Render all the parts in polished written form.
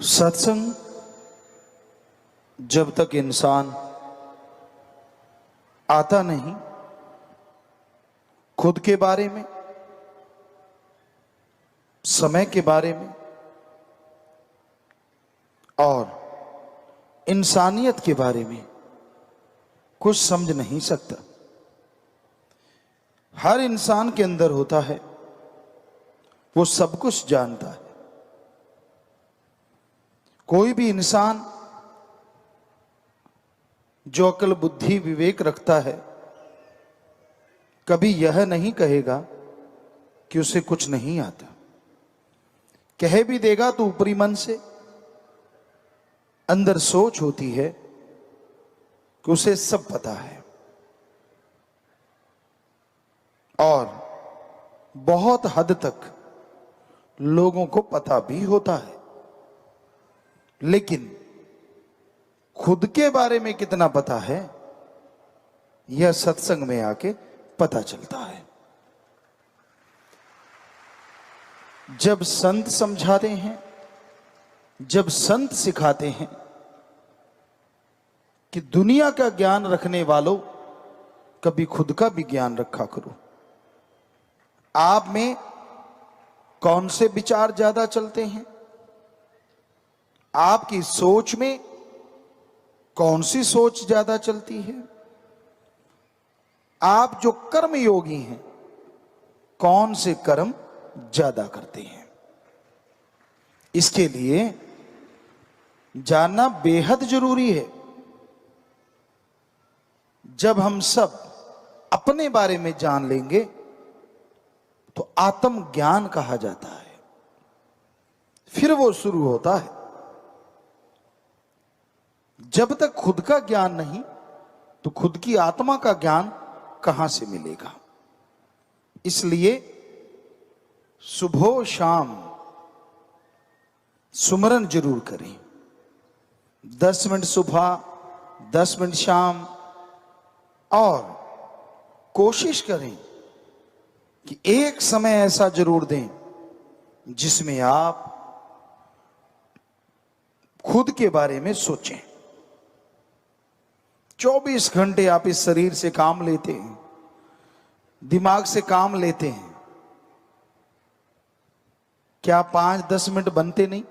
सत्संग जब तक इंसान आता नहीं खुद के बारे में, समय के बारे में और इंसानियत के बारे में कुछ समझ नहीं सकता। हर इंसान के अंदर होता है, वो सब कुछ जानता है। कोई भी इंसान जो अक्ल बुद्धि विवेक रखता है कभी यह नहीं कहेगा कि उसे कुछ नहीं आता। कह भी देगा तो ऊपरी मन से, अंदर सोच होती है कि उसे सब पता है। और बहुत हद तक लोगों को पता भी होता है, लेकिन खुद के बारे में कितना पता है यह सत्संग में आके पता चलता है। जब संत समझाते हैं, जब संत सिखाते हैं कि दुनिया का ज्ञान रखने वालों कभी खुद का भी ज्ञान रखा करो। आप में कौन से विचार ज्यादा चलते हैं, आपकी सोच में कौन सी सोच ज्यादा चलती है, आप जो कर्म योगी हैं कौन से कर्म ज्यादा करते हैं, इसके लिए जानना बेहद जरूरी है। जब हम सब अपने बारे में जान लेंगे तो आत्म ज्ञान कहा जाता है, फिर वो शुरू होता है। जब तक खुद का ज्ञान नहीं तो खुद की आत्मा का ज्ञान कहां से मिलेगा। इसलिए सुबह शाम सुमरन जरूर करें। 10 मिनट सुबह, 10 मिनट शाम, और कोशिश करें कि एक समय ऐसा जरूर दें जिसमें आप खुद के बारे में सोचें। 24 घंटे आप इस शरीर से काम लेते हैं, दिमाग से काम लेते हैं, क्या 5-10 मिनट बनते नहीं?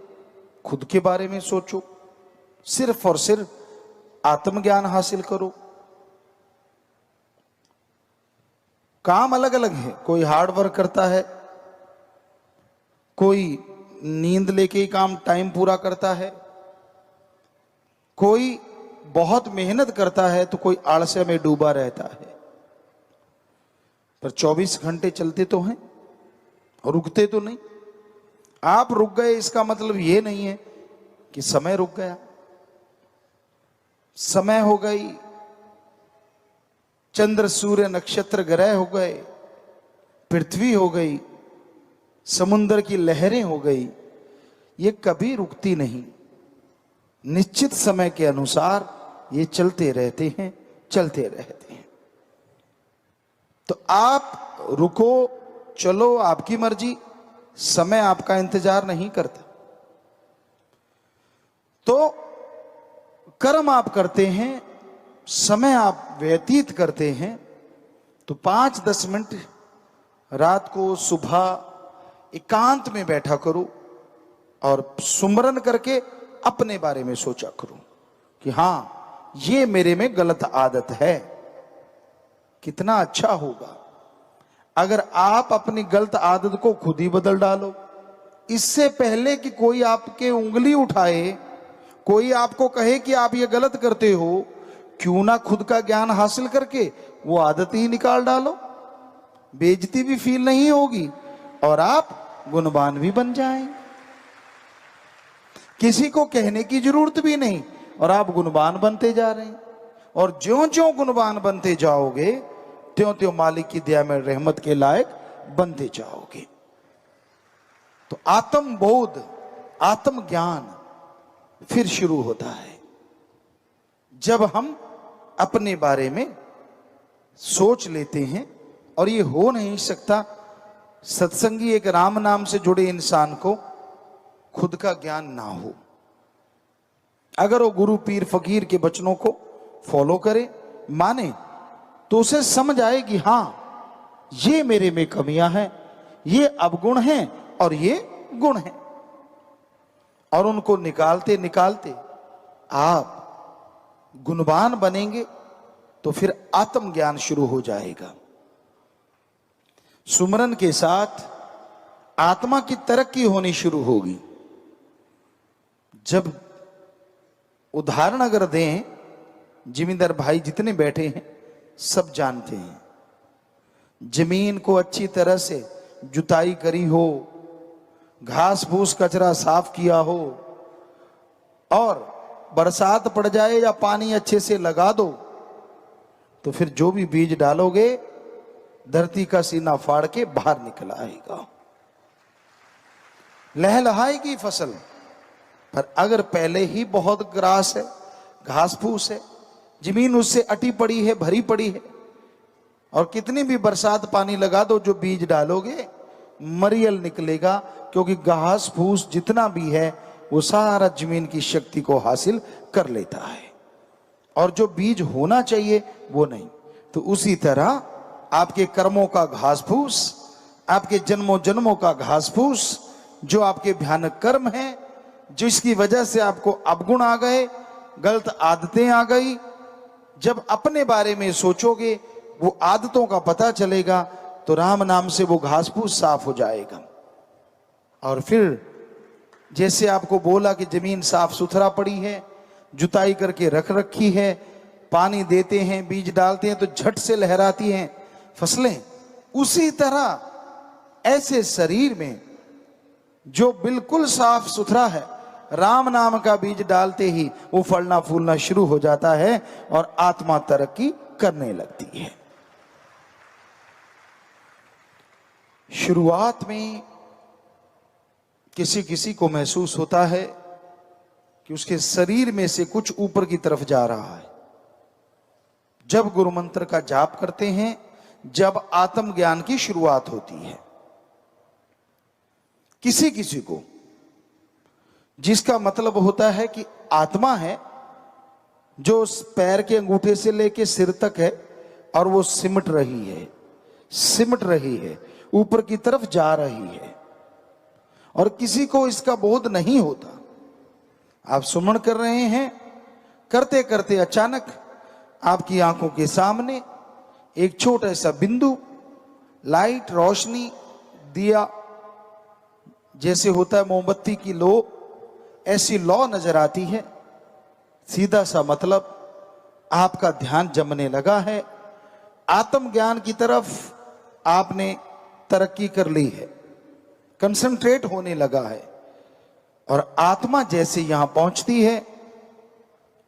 खुद के बारे में सोचो, सिर्फ और सिर्फ आत्मज्ञान हासिल करो। काम अलग अलग है, कोई हार्ड वर्क करता है, कोई नींद लेके ही काम टाइम पूरा करता है, कोई बहुत मेहनत करता है तो कोई आलस्य में डूबा रहता है। पर 24 घंटे चलते तो हैं, रुकते तो नहीं। आप रुक गए इसका मतलब यह नहीं है कि समय रुक गया। समय हो गई, चंद्र सूर्य नक्षत्र ग्रह हो गए, पृथ्वी हो गई, समुद्र की लहरें हो गई, ये कभी रुकती नहीं। निश्चित समय के अनुसार ये चलते रहते हैं, चलते रहते हैं। तो आप रुको, चलो, आपकी मर्जी। समय आपका इंतजार नहीं करता। तो कर्म आप करते हैं, समय आप व्यतीत करते हैं, तो 5-10 मिनट रात को, सुबह एकांत में बैठा करो और सुमरन करके अपने बारे में सोचा करो कि हां, ये मेरे में गलत आदत है। कितना अच्छा होगा अगर आप अपनी गलत आदत को खुद ही बदल डालो। इससे पहले कि कोई आपके उंगली उठाए, कोई आपको कहे कि आप ये गलत करते हो, क्यों ना खुद का ज्ञान हासिल करके वो आदत ही निकाल डालो। बेइज्जती भी फील नहीं होगी और आप गुणवान भी बन जाएंगे। किसी को कहने की जरूरत भी नहीं और आप गुणवान बनते जा रहे हैं। और ज्यों-ज्यों गुणवान बनते जाओगे त्यों-त्यों मालिक की दया में रहमत के लायक बनते जाओगे। तो आत्म बोध, आत्म ज्ञान फिर शुरू होता है जब हम अपने बारे में सोच लेते हैं। और ये हो नहीं सकता सत्संगी एक राम नाम से जुड़े इंसान को खुद का ज्ञान ना हो। अगर वो गुरु पीर फकीर के वचनों को फॉलो करे, माने, तो उसे समझ आए कि हां ये मेरे में कमियां हैं, ये अवगुण हैं और ये गुण हैं। और उनको निकालते निकालते आप गुणवान बनेंगे तो फिर आत्मज्ञान शुरू हो जाएगा। सुमरन के साथ आत्मा की तरक्की होनी शुरू होगी। जब उदाहरण अगर दें, जिमींदार भाई जितने बैठे हैं सब जानते हैं, जमीन को अच्छी तरह से जुताई करी हो, घास फूस कचरा साफ किया हो, और बरसात पड़ जाए या पानी अच्छे से लगा दो, तो फिर जो भी बीज डालोगे धरती का सीना फाड़ के बाहर निकल आएगा, लहलहाएगी फसल। पर अगर पहले ही बहुत ग्रास है, घास फूस है, जमीन उससे अटी पड़ी है, भरी पड़ी है, और कितनी भी बरसात पानी लगा दो, जो बीज डालोगे मरियल निकलेगा, क्योंकि घास फूस जितना भी है वो सारा जमीन की शक्ति को हासिल कर लेता है, और जो बीज होना चाहिए वो नहीं। तो उसी तरह आपके कर्मों का घास फूस, आपके जन्मों जन्मों का घास फूस, जो आपके भयानक कर्म हैं, जिसकी वजह से आपको अवगुण आ गए, गलत आदतें आ गई, जब अपने बारे में सोचोगे, वो आदतों का पता चलेगा, तो राम नाम से वो घास फूस साफ हो जाएगा। और फिर जैसे आपको बोला कि जमीन साफ सुथरा पड़ी है, जुताई करके रख रखी है, पानी देते हैं, बीज डालते हैं, तो झट से लहराती हैं फसलें, उसी तरह ऐसे शरीर में जो बिल्कुल साफ सुथरा है, राम नाम का बीज डालते ही वो फलना फूलना शुरू हो जाता है और आत्मा तरक्की करने लगती है। शुरुआत में किसी किसी को महसूस होता है कि उसके शरीर में से कुछ ऊपर की तरफ जा रहा है। जब गुरु मंत्र का जाप करते हैं, जब आत्मज्ञान की शुरुआत होती है, किसी किसी को, जिसका मतलब होता है कि आत्मा है जो पैर के अंगूठे से लेके सिर तक है, और वो सिमट रही है, ऊपर की तरफ जा रही है। और किसी को इसका बोध नहीं होता। आप सुमन कर रहे हैं, करते करते अचानक आपकी आंखों के सामने एक छोटा सा बिंदु, लाइट, रोशनी, दिया जैसे होता है मोमबत्ती की लो, ऐसी लौ नजर आती है। सीधा सा मतलब आपका ध्यान जमने लगा है, आत्मज्ञान की तरफ आपने तरक्की कर ली है, कंसंट्रेट होने लगा है। और आत्मा जैसे यहां पहुंचती है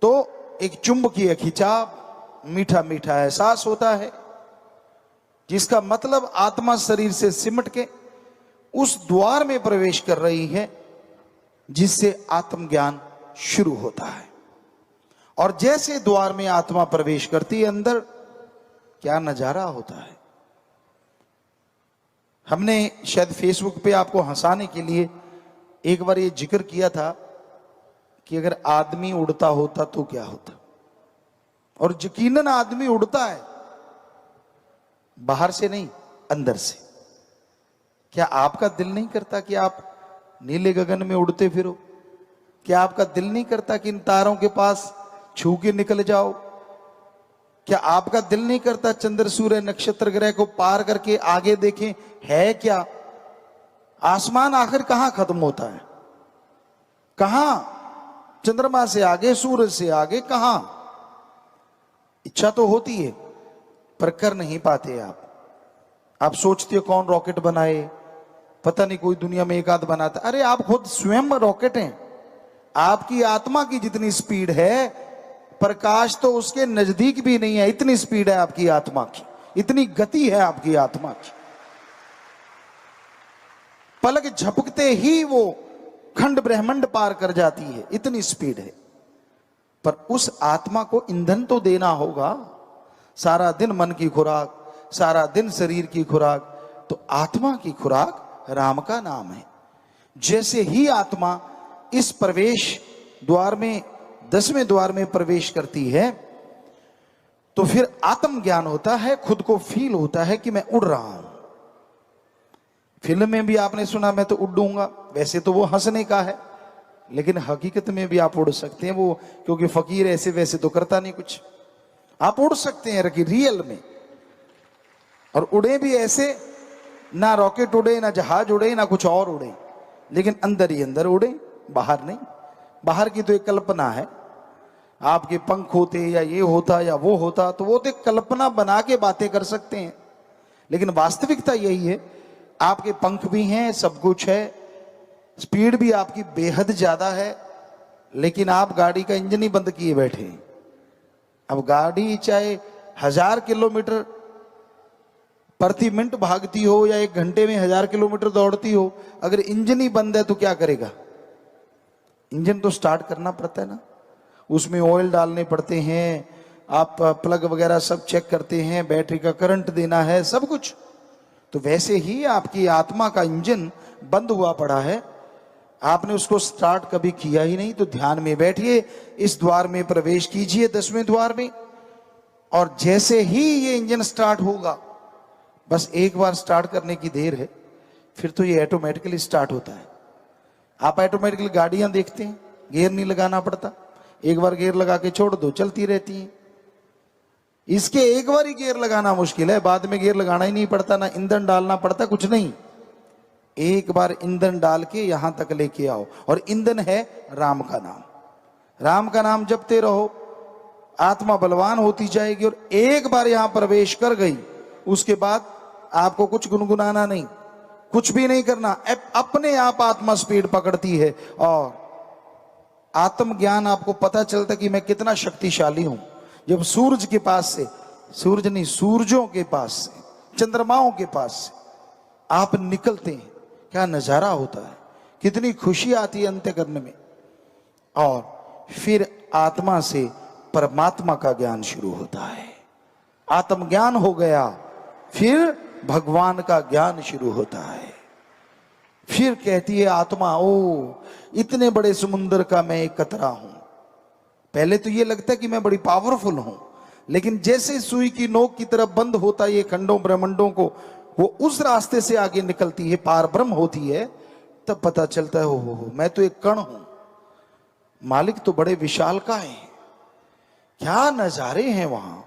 तो एक चुंबकीय खिंचाव, मीठा मीठा एहसास होता है, जिसका मतलब आत्मा शरीर से सिमट के उस द्वार में प्रवेश कर रही है जिससे आत्मज्ञान शुरू होता है। और जैसे द्वार में आत्मा प्रवेश करती है अंदर, क्या नजारा होता है। हमने शायद फेसबुक पे आपको हंसाने के लिए एक बार ये जिक्र किया था कि अगर आदमी उड़ता होता तो क्या होता, और यकीनन आदमी उड़ता है, बाहर से नहीं अंदर से। क्या आपका दिल नहीं करता कि आप नीले गगन में उड़ते फिरो? क्या आपका दिल नहीं करता कि इन तारों के पास छू के निकल जाओ? क्या आपका दिल नहीं करता चंद्र सूर्य नक्षत्र ग्रह को पार करके आगे देखें है क्या? आसमान आखिर कहां खत्म होता है? कहां? चंद्रमा से आगे, सूरज से आगे कहां? इच्छा तो होती है पर कर नहीं पाते आप सोचते हो कौन रॉकेट बनाए, पता नहीं कोई दुनिया में एक आध बनाता। अरे आप खुद स्वयं रॉकेट हैं। आपकी आत्मा की जितनी स्पीड है, प्रकाश तो उसके नजदीक भी नहीं है, इतनी स्पीड है आपकी आत्मा की, इतनी गति है आपकी आत्मा की। पलक झपकते ही वो खंड ब्रह्मांड पार कर जाती है, इतनी स्पीड है। पर उस आत्मा को ईंधन तो देना होगा। सारा दिन मन की खुराक, सारा दिन शरीर की खुराक, तो आत्मा की खुराक राम का नाम है। जैसे ही आत्मा इस प्रवेश द्वार में 10वें द्वार में प्रवेश करती है तो फिर आत्मज्ञान होता है, खुद को फील होता है कि मैं उड़ रहा हूं। फिल्म में भी आपने सुना मैं तो उड़ूंगा, वैसे तो वो हंसने का है, लेकिन हकीकत में भी आप उड़ सकते हैं। वो क्योंकि फकीर ऐसे वैसे तो करता नहीं कुछ, आप उड़ सकते हैं रियल में। और उड़े भी ऐसे, ना रॉकेट उड़े, ना जहाज उड़े, ना कुछ और उड़े, लेकिन अंदर ही अंदर उड़े, बाहर नहीं। बाहर की तो एक कल्पना है, आपके पंख होते या ये होता या वो होता, तो वो तो एक कल्पना बना के बातें कर सकते हैं, लेकिन वास्तविकता यही है, आपके पंख भी हैं, सब कुछ है, स्पीड भी आपकी बेहद ज्यादा है, लेकिन आप गाड़ी का इंजन ही बंद किए बैठे हैं। अब गाड़ी चाहे 1000 किलोमीटर प्रति मिनट भागती हो या 1 घंटे में 1000 किलोमीटर दौड़ती हो, अगर इंजन ही बंद है तो क्या करेगा? इंजन तो स्टार्ट करना पड़ता है ना, उसमें ऑयल डालने पड़ते हैं, आप प्लग वगैरह सब चेक करते हैं, बैटरी का करंट देना है, सब कुछ। तो वैसे ही आपकी आत्मा का इंजन बंद हुआ पड़ा है, आपने उसको स्टार्ट कभी किया ही नहीं। तो ध्यान में बैठिए, इस द्वार में प्रवेश कीजिए, 10वें द्वार में, और जैसे ही ये इंजन स्टार्ट होगा, बस एक बार स्टार्ट करने की देर है, फिर तो ये ऑटोमेटिकली स्टार्ट होता है। आप ऑटोमेटिकली गाड़ियां देखते हैं, गियर नहीं लगाना पड़ता, एक बार गियर लगा के छोड़ दो, चलती रहती हैं। इसके एक बार ही गियर लगाना मुश्किल है, बाद में गियर लगाना ही नहीं पड़ता, ना ईंधन डालना पड़ता, कुछ नहीं। एक बार ईंधन डाल के यहां तक लेके आओ, और ईंधन है राम का नाम। राम का नाम जपते रहो, आत्मा बलवान होती जाएगी, और एक बार यहां प्रवेश कर गई, उसके बाद आपको कुछ गुनगुनाना नहीं, कुछ भी नहीं करना, अपने आप आत्मा स्पीड पकड़ती है। और आत्मज्ञान आपको पता चलता कि मैं कितना शक्तिशाली हूं जब सूरज के पास से, सूरज नहीं, सूरजों के पास से, चंद्रमाओं के पास से आप निकलते हैं। क्या नजारा होता है, कितनी खुशी आती है अंतःकरण में। और फिर आत्मा से परमात्मा का ज्ञान शुरू होता है। आत्मज्ञान हो गया, फिर भगवान का ज्ञान शुरू होता है। फिर कहती है आत्मा, ओ इतने बड़े समुद्र का मैं एक कतरा हूं। पहले तो ये लगता है कि मैं बड़ी पावरफुल हूं, लेकिन जैसे सुई की नोक की तरफ बंद होता है ये खंडों ब्रह्मंडों को, वो उस रास्ते से आगे निकलती है, पार ब्रह्म होती है, तब पता चलता है हो मैं तो एक कण हूं, मालिक तो बड़े विशालकाय हैं। क्या नजारे हैं वहां,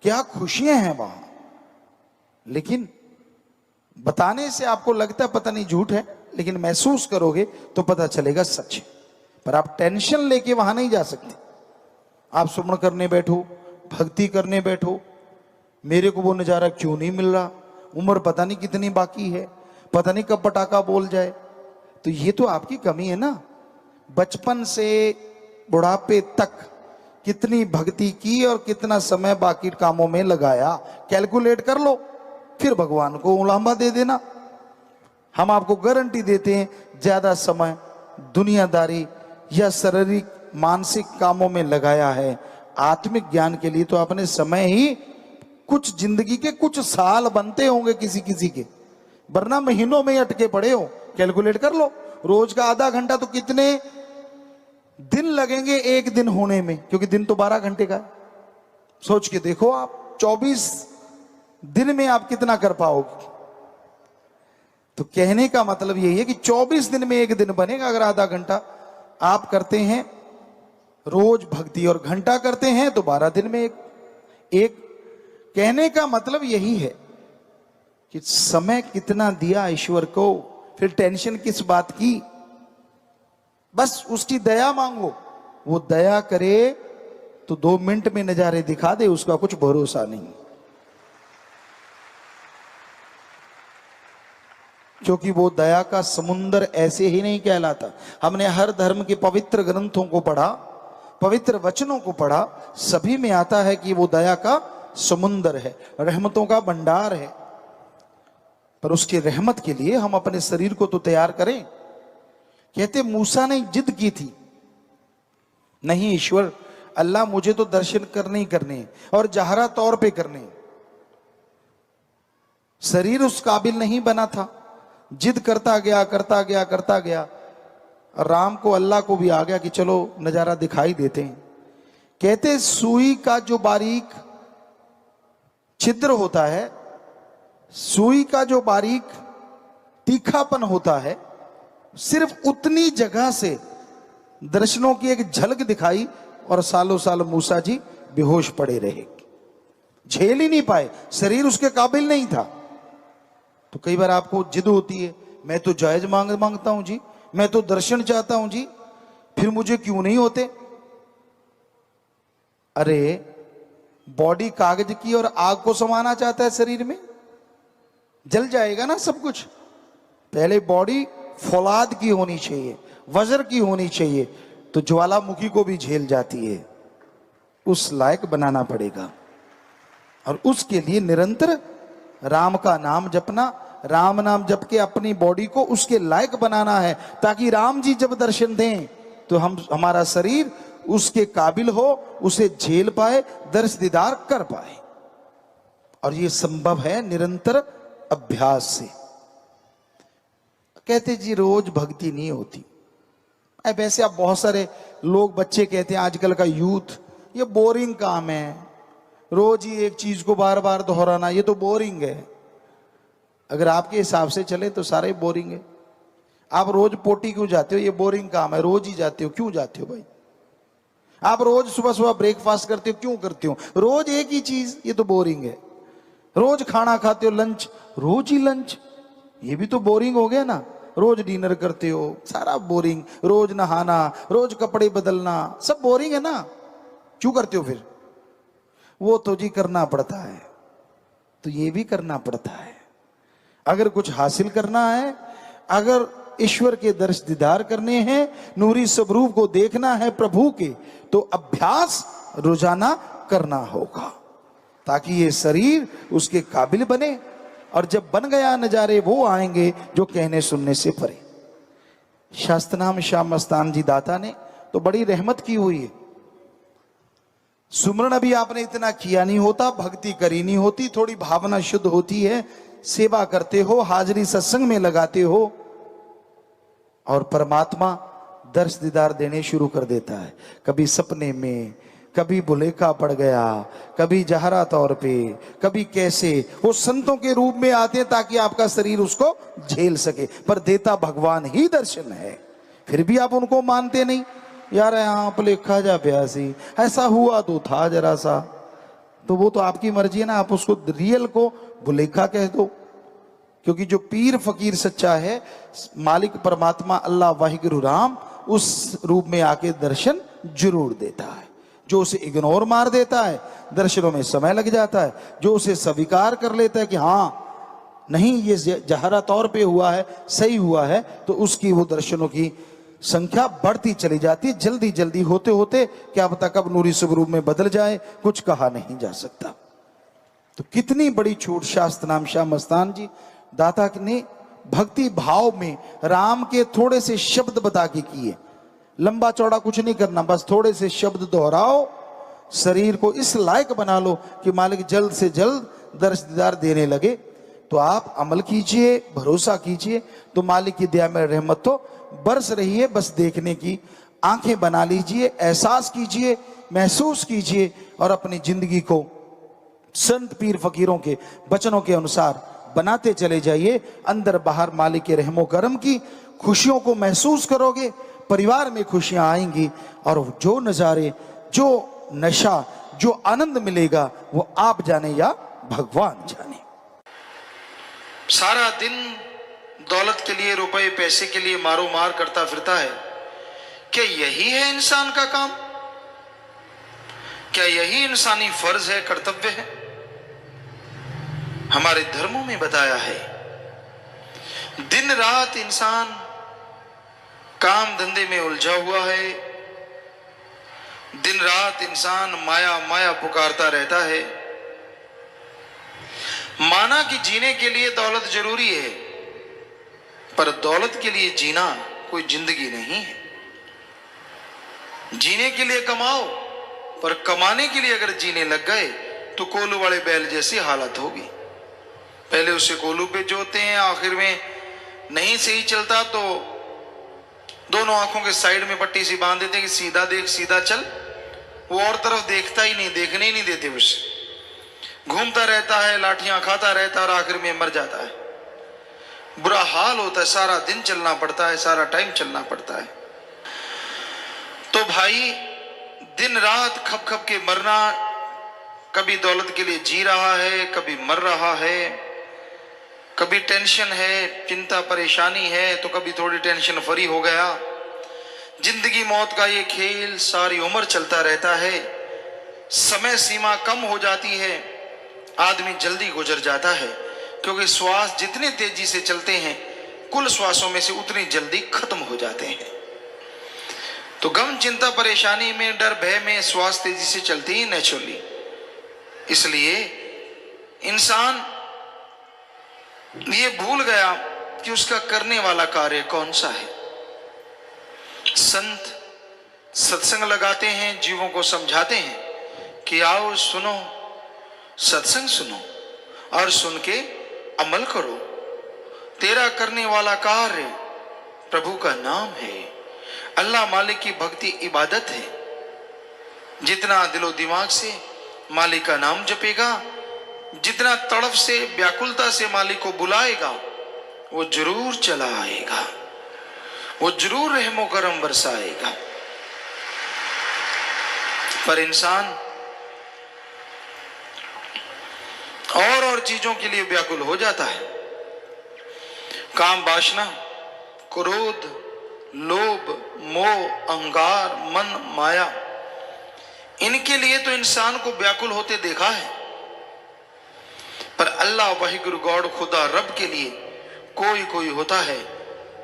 क्या खुशियां हैं वहां। लेकिन बताने से आपको लगता है पता नहीं झूठ है, लेकिन महसूस करोगे तो पता चलेगा सच है। पर आप टेंशन लेके वहां नहीं जा सकते। आप सुमन करने बैठो, भक्ति करने बैठो, मेरे को वो नजारा क्यों नहीं मिल रहा, उम्र पता नहीं कितनी बाकी है, पता नहीं कब पटाखा बोल जाए, तो ये तो आपकी कमी है ना। बचपन से बुढ़ापे तक कितनी भक्ति की और कितना समय बाकी कामों में लगाया, कैलकुलेट कर लो, फिर भगवान को उलामा दे देना। हम आपको गारंटी देते हैं, ज्यादा समय दुनियादारी या शारीरिक मानसिक कामों में लगाया है, आत्मिक ज्ञान के लिए तो अपने समय ही कुछ जिंदगी के कुछ साल बनते होंगे किसी किसी के, वरना महीनों में अटके पड़े हो। कैलकुलेट कर लो, रोज का आधा घंटा तो कितने दिन लगेंगे एक दिन होने में, क्योंकि दिन तो 12 घंटे का है। सोच के देखो आप 24 दिन में आप कितना कर पाओगे। तो कहने का मतलब यही है कि 24 दिन में एक दिन बनेगा अगर आधा घंटा आप करते हैं रोज भक्ति, और घंटा करते हैं तो 12 दिन में एक। कहने का मतलब यही है कि समय कितना दिया ईश्वर को, फिर टेंशन किस बात की। बस उसकी दया मांगो, वो दया करे तो 2 मिनट में नजारे दिखा दे, उसका कुछ भरोसा नहीं। क्योंकि वो दया का समुंदर ऐसे ही नहीं कहलाता। हमने हर धर्म के पवित्र ग्रंथों को पढ़ा, पवित्र वचनों को पढ़ा, सभी में आता है कि वो दया का समुंदर है, रहमतों का भंडार है। पर उसकी रहमत के लिए हम अपने शरीर को तो तैयार करें। कहते मूसा ने जिद की थी, नहीं ईश्वर अल्लाह मुझे तो दर्शन करने ही करने और जहरा तौर पे करने। शरीर उस काबिल नहीं बना था, जिद करता गया करता गया, राम को अल्लाह को भी आ गया कि चलो नजारा दिखाई देते हैं। कहते सुई का जो बारीक छिद्र होता है, सुई का जो बारीक तीखापन होता है, सिर्फ उतनी जगह से दर्शनों की एक झलक दिखाई और सालों साल मूसा जी बेहोश पड़े रहे, झेल ही नहीं पाए, शरीर उसके काबिल नहीं था। तो कई बार आपको जिद होती है, मैं तो जायज मांगता हूं जी, मैं तो दर्शन चाहता हूं जी, फिर मुझे क्यों नहीं होते? अरे बॉडी कागज की और आग को समाना चाहता है शरीर में, जल जाएगा ना सब कुछ। पहले बॉडी फौलाद की होनी चाहिए, वज्र की होनी चाहिए, तो ज्वालामुखी को भी झेल जाती है, उस लायक बनाना पड़ेगा। और उसके लिए निरंतर राम का नाम जपना, राम नाम जप के अपनी बॉडी को उसके लायक बनाना है, ताकि राम जी जब दर्शन दें तो हमारा शरीर उसके काबिल हो, उसे झेल पाए, दर्श दीदार कर पाए। और ये संभव है निरंतर अभ्यास से। कहते जी रोज भक्ति नहीं होती। वैसे आप बहुत सारे लोग, बच्चे कहते हैं आजकल का यूथ, ये बोरिंग काम है, रोज ही एक चीज को बार बार दोहराना, ये तो बोरिंग है। अगर आपके हिसाब से चले तो सारे बोरिंग है। आप रोज पोटी क्यों जाते हो? ये बोरिंग काम है, रोज ही जाते हो। क्यों जाते हो भाई? आप रोज सुबह सुबह ब्रेकफास्ट करते हो, क्यों करते हो? रोज एक ही चीज, ये तो बोरिंग है। रोज खाना खाते हो, लंच, रोज ही लंच, ये भी तो बोरिंग हो गया ना। रोज डिनर करते हो, सारा बोरिंग। रोज नहाना, रोज कपड़े बदलना, सब बोरिंग है ना। क्यों करते हो फिर? वो तो जी करना पड़ता है, तो ये भी करना पड़ता है। अगर कुछ हासिल करना है, अगर ईश्वर के दर्श दीदार करने हैं, नूरी स्वरूप को देखना है प्रभु के, तो अभ्यास रोजाना करना होगा, ताकि ये शरीर उसके काबिल बने। और जब बन गया, नजारे वो आएंगे जो कहने सुनने से परे। शास्त्र नाम श्याम मस्तान जी दाता ने तो बड़ी रहमत की हुई है। सुमरण अभी आपने इतना किया नहीं होता, भक्ति करी नहीं होती, थोड़ी भावना शुद्ध होती है, सेवा करते हो, हाजिरी सत्संग में लगाते हो, और परमात्मा दर्श दीदार देने शुरू कर देता है। कभी सपने में, कभी भुलेखा पड़ गया, कभी जहरा तौर पे, कभी कैसे। वो संतों के रूप में आते हैं ताकि आपका शरीर उसको झेल सके, पर देता भगवान ही दर्शन है। फिर भी आप उनको मानते नहीं। यार यहाँ भुलेखा जा प्यासी, ऐसा हुआ तो था जरा सा, तो वो तो आपकी मर्जी है ना, आप उसको रियल को भुलेखा कह दो। क्योंकि जो पीर फकीर सच्चा है, मालिक परमात्मा अल्लाह वाहिगुरु राम, उस रूप में आके दर्शन जरूर देता है। जो उसे इग्नोर मार देता है, दर्शनों में समय लग जाता है। जो उसे स्वीकार कर लेता है कि हाँ नहीं ये जहरा तौर पे हुआ है, सही हुआ है, तो उसकी वो दर्शनों की संख्या बढ़ती चली जाती है। जल्दी जल्दी होते होते क्या पता कब नूरी स्वरूप में बदल जाए, कुछ कहा नहीं जा सकता। तो कितनी बड़ी छूट शास्त्र नाम श्याम मस्तान जी दाता ने भक्ति भाव में राम के थोड़े से शब्द बता के किए। लंबा चौड़ा कुछ नहीं करना, बस थोड़े से शब्द दोहराओ, शरीर को इस लायक बना लो कि मालिक जल्द से जल्द दर्श दीदार देने लगे। तो आप अमल कीजिए, भरोसा कीजिए, तो मालिक की दया में रहमत तो बरस रही है। बस देखने की आंखें बना लीजिए, एहसास कीजिए, महसूस कीजिए, और अपनी जिंदगी को संत पीर फकीरों के वचनों के अनुसार बनाते चले जाइए। अंदर बाहर मालिक के रहमो करम की खुशियों को महसूस करोगे, परिवार में खुशियां आएंगी, और जो नजारे, जो नशा, जो आनंद मिलेगा वो आप जाने या भगवान जाने। सारा दिन दौलत के लिए, रुपए पैसे के लिए मारो मार करता फिरता है। क्या यही है इंसान का काम? क्या यही इंसानी फर्ज है, कर्तव्य है? हमारे धर्मों में बताया है, दिन रात इंसान काम धंधे में उलझा हुआ है, दिन रात इंसान माया माया पुकारता रहता है। माना कि जीने के लिए दौलत जरूरी है, पर दौलत के लिए जीना कोई जिंदगी नहीं है। जीने के लिए कमाओ, पर कमाने के लिए अगर जीने लग गए तो कोलू वाले बैल जैसी हालत होगी। पहले उसे कोलू पे जोते हैं, आखिर में नहीं सही चलता तो दोनों आंखों के साइड में पट्टी सी बांध देते हैं कि सीधा देख सीधा चल, वो और तरफ देखता ही नहीं, देखने ही नहीं देते उसे। घूमता रहता है, लाठियां खाता रहता है और आखिर में मर जाता है। बुरा हाल होता है, सारा दिन चलना पड़ता है, सारा टाइम चलना पड़ता है। तो भाई दिन रात खप खप के मरना, कभी दौलत के लिए जी रहा है, कभी मर रहा है, कभी टेंशन है, चिंता परेशानी है, तो कभी थोड़ी टेंशन फ्री हो गया। जिंदगी मौत का ये खेल सारी उम्र चलता रहता है। समय सीमा कम हो जाती है, आदमी जल्दी गुजर जाता है, क्योंकि श्वास जितने तेजी से चलते हैं कुल श्वासों में से उतनी जल्दी खत्म हो जाते हैं। तो गम चिंता परेशानी में, डर भय में श्वास तेजी से चलती ही नेचुरली। इसलिए इंसान ये भूल गया कि उसका करने वाला कार्य कौन सा है। संत सत्संग लगाते हैं, जीवों को समझाते हैं कि आओ सुनो, सत्संग सुनो और सुन के अमल करो। तेरा करने वाला कार्य प्रभु का नाम है, अल्लाह मालिक की भक्ति इबादत है। जितना दिलो दिमाग से मालिक का नाम जपेगा, जितना तड़प से व्याकुलता से मालिक को बुलाएगा, वो जरूर चला आएगा, वो जरूर रहमो करम बरसाएगा। पर इंसान और चीजों के लिए व्याकुल हो जाता है। काम वासना, क्रोध, लोभ, मोह, अहंकार, मन, माया, इनके लिए तो इंसान को व्याकुल होते देखा है। पर अल्लाह वाहिगुरु गॉड खुदा रब के लिए कोई होता है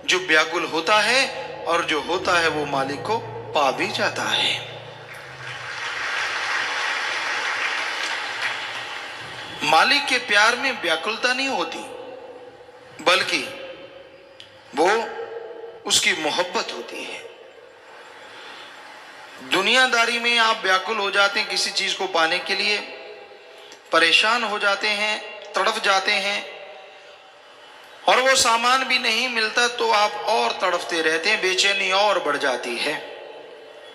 जो व्याकुल होता है, और जो होता है वो मालिक को पा भी जाता है। मालिक के प्यार में व्याकुलता नहीं होती, बल्कि वो उसकी मोहब्बत होती है। दुनियादारी में आप व्याकुल हो जाते हैं, किसी चीज को पाने के लिए परेशान हो जाते हैं, तड़फ जाते हैं, और वो सामान भी नहीं मिलता तो आप और तड़फते रहते हैं, बेचैनी और बढ़ जाती है।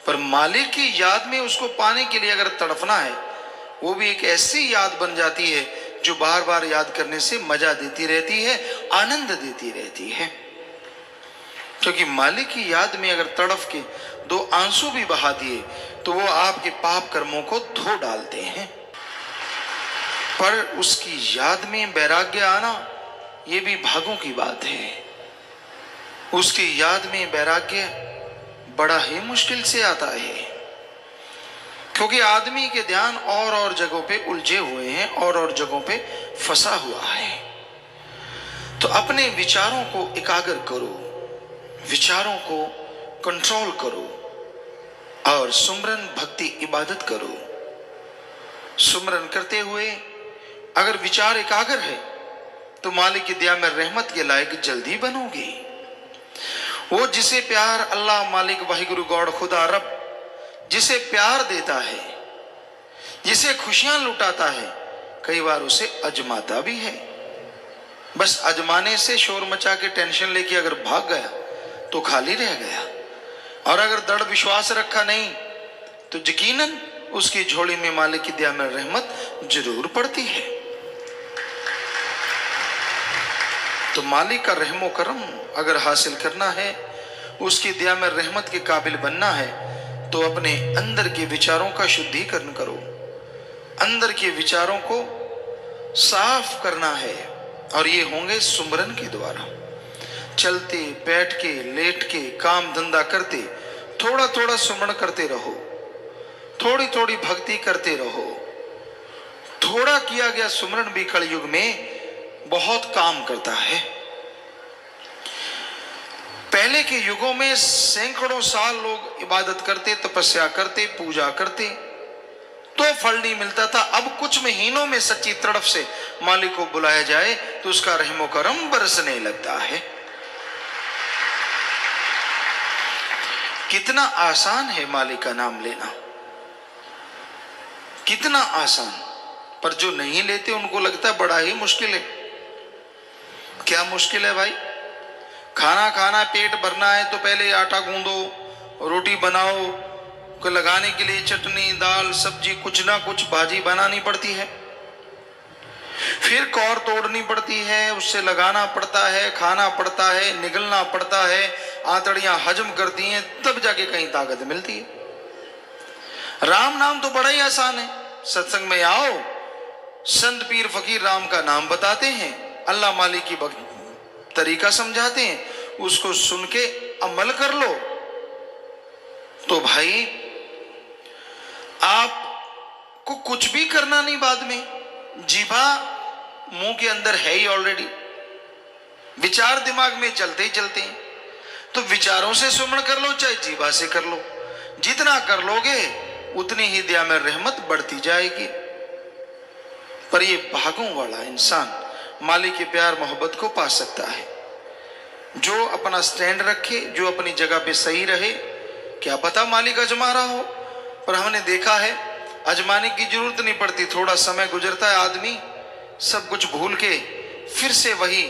पर मालिक की याद में उसको पाने के लिए अगर तड़फना है, वो भी एक ऐसी याद बन जाती है जो बार बार याद करने से मजा देती रहती है, आनंद देती रहती है। क्योंकि मालिक की याद में अगर तड़फ के दो आंसू भी बहा दिए तो वो आपके पाप कर्मों को धो डालते हैं। पर उसकी याद में वैराग्य आना, ये भी भागों की बात है। उसकी याद में वैराग्य बड़ा ही मुश्किल से आता है, क्योंकि आदमी के ध्यान और जगहों पे उलझे हुए हैं, और जगहों पे फंसा हुआ है। तो अपने विचारों को एकाग्र करो, विचारों को कंट्रोल करो, और सुमरन भक्ति इबादत करो। सुमरन करते हुए अगर विचार एकाग्र है तो मालिक की दया में रहमत के लायक जल्दी बनोगे। वो जिसे प्यार अल्लाह मालिक वाहिगुरु गॉड खुदा रब जिसे प्यार देता है, जिसे खुशियां लुटाता है, कई बार उसे अजमाता भी है। बस अजमाने से शोर मचा के टेंशन लेके अगर भाग गया तो खाली रह गया, और अगर दृढ़ विश्वास रखा नहीं तो यकीनन उसकी झोली में मालिक की दया में रहमत जरूर पड़ती है। तो मालिक का रहमो करम अगर हासिल करना है, उसकी दया में रहमत के काबिल बनना है, तो अपने अंदर के विचारों का शुद्धिकरण करो, अंदर के विचारों को साफ करना है। और ये होंगे सुमरन के द्वारा। चलते, बैठ के, लेट के, काम धंधा करते थोड़ा थोड़ा सुमरण करते रहो, थोड़ी थोड़ी भक्ति करते रहो। थोड़ा किया गया सुमरण भी कलयुग में बहुत काम करता है। पहले के युगों में सैकड़ों साल लोग इबादत करते, तपस्या करते, पूजा करते, तो फल नहीं मिलता था। अब कुछ महीनों में सच्ची तड़प से मालिक को बुलाया जाए तो उसका रहमो करम बरसने लगता है। कितना आसान है मालिक का नाम लेना, कितना आसान। पर जो नहीं लेते उनको लगता है बड़ा ही मुश्किल है। क्या मुश्किल है भाई? खाना खाना, पेट भरना है तो पहले आटा गूंदो, रोटी बनाओ, को लगाने के लिए चटनी, दाल, सब्जी, कुछ ना कुछ भाजी बनानी पड़ती है, फिर कौर तोड़नी पड़ती है, उससे लगाना पड़ता है, खाना पड़ता है, निगलना पड़ता है, आंतड़ियां हजम करती हैं, तब जाके कहीं ताकत मिलती है। राम नाम तो बड़ा ही आसान है। सत्संग में आओ, संत पीर फकीर राम का नाम बताते हैं, अल्लाह मालिक की तरीका समझाते हैं, उसको सुन के अमल कर लो तो भाई आपको कुछ भी करना नहीं। बाद में जीभा मुंह के अंदर है ही ऑलरेडी, विचार दिमाग में चलते ही चलते हैं, तो विचारों से सुमरण कर लो चाहे जीभा से कर लो, जितना कर लोगे उतनी ही दया में रहमत बढ़ती जाएगी। पर ये भागों वाला इंसान मालिक के प्यार मोहब्बत को पा सकता है, जो अपना स्टैंड रखे, जो अपनी जगह पे सही रहे। क्या पता मालिक अजमा रहा हो, पर हमने देखा है अजमाने की जरूरत नहीं पड़ती, थोड़ा समय गुजरता है, आदमी सब कुछ भूल के फिर से वही,